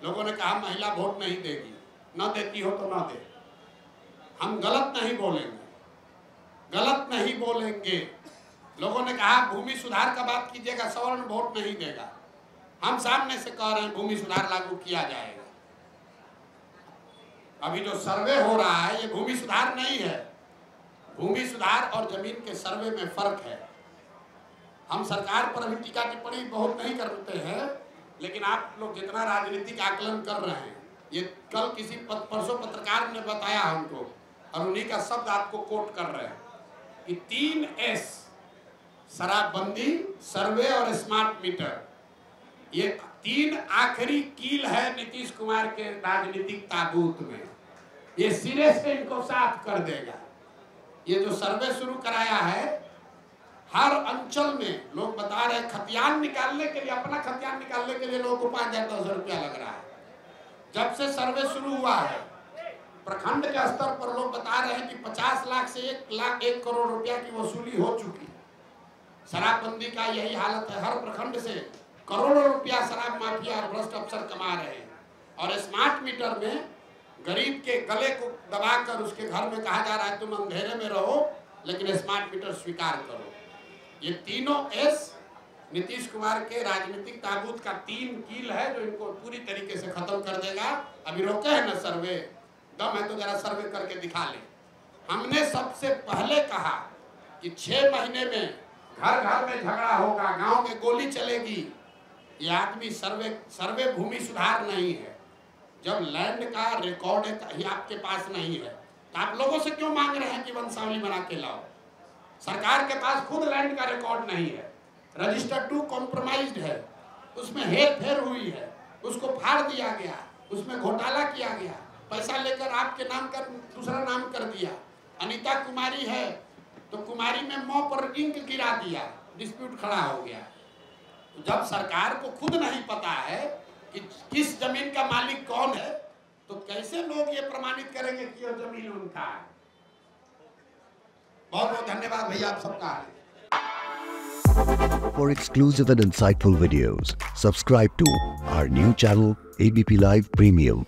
लोगों ने कहा महिला वोट नहीं देगी, न देती हो तो न दे। हम गलत नहीं बोलेंगे। लोगों ने कहा भूमि सुधार का बात कीजिएगा, सवर्ण वोट नहीं देगा। हम सामने से कह रहे हैं भूमि सुधार लागू किया जाएगा। अभी जो सर्वे हो रहा है ये भूमि सुधार नहीं है। भूमि सुधार और जमीन के सर्वे में फर्क है। हम सरकार पर अभी टीका टिप्पणी बहुत नहीं करते हैं, लेकिन आप लोग जितना राजनीतिक आकलन कर रहे हैं, ये कल किसी परसों पत्रकार ने बताया हमको, और उन्हीं का शब्द आपको कोट कर रहे हैं कि 3S, शराबबंदी, सर्वे और स्मार्ट मीटर, ये 3 आखिरी कील है नीतीश कुमार के राजनीतिक ताबूत में। ये सिरे से इनको साफ कर देगा। ये जो सर्वे शुरू कराया है, हर अंचल में लोग बता रहे हैं खतियान निकालने के लिए, अपना खतियान निकालने के लिए लोगों को 5,000-10,000 रुपया लग रहा है। जब से सर्वे शुरू हुआ है, प्रखंड के स्तर पर लोग बता रहे हैं कि 50 लाख से 1 करोड़ रुपया की वसूली हो चुकी है। शराबबंदी का यही हालत है। हर प्रखंड से करोड़ों रुपया शराब माफिया और भ्रष्ट अफसर कमा रहे हैं। और स्मार्ट मीटर में गरीब के गले को दबाकर उसके घर में कहा जा रहा है तुम अंधेरे में रहो, लेकिन स्मार्ट मीटर स्वीकार करो। ये तीनों एस नीतीश कुमार के राजनीतिक ताबूत का 3 कील है जो इनको पूरी तरीके से खत्म कर देगा। अभी रोके है ना सर्वे, दम है तो जरा सर्वे करके दिखा ले। हमने सबसे पहले कहा कि 6 महीने में घर घर में झगड़ा होगा, गांव में गोली चलेगी। ये आदमी सर्वे भूमि सुधार नहीं है। जब लैंड का रिकॉर्ड ही आपके पास नहीं है तो आप लोगों से क्यों मांग रहे हैं कि वंशावली बना के लाओ? सरकार के पास खुद लैंड का रिकॉर्ड नहीं है। रजिस्टर 2 कॉम्प्रोमाइज्ड है, उसमें हेर फेर हुई है, उसको फाड़ दिया गया, उसमें घोटाला किया गया, पैसा लेकर आपके नाम कर दूसरा नाम कर दिया। अनीता कुमारी है तो कुमारी में मौ पर इंक गिरा दिया, डिस्प्यूट खड़ा हो गया। तो जब सरकार को खुद नहीं पता है कि किस जमीन का मालिक कौन है, तो कैसे लोग ये प्रमाणित करेंगे कि ये जमीन उनका है? बहुत बहुत धन्यवाद भैया आप सबका। For exclusive and insightful videos, subscribe to our new channel ABP Live Premium.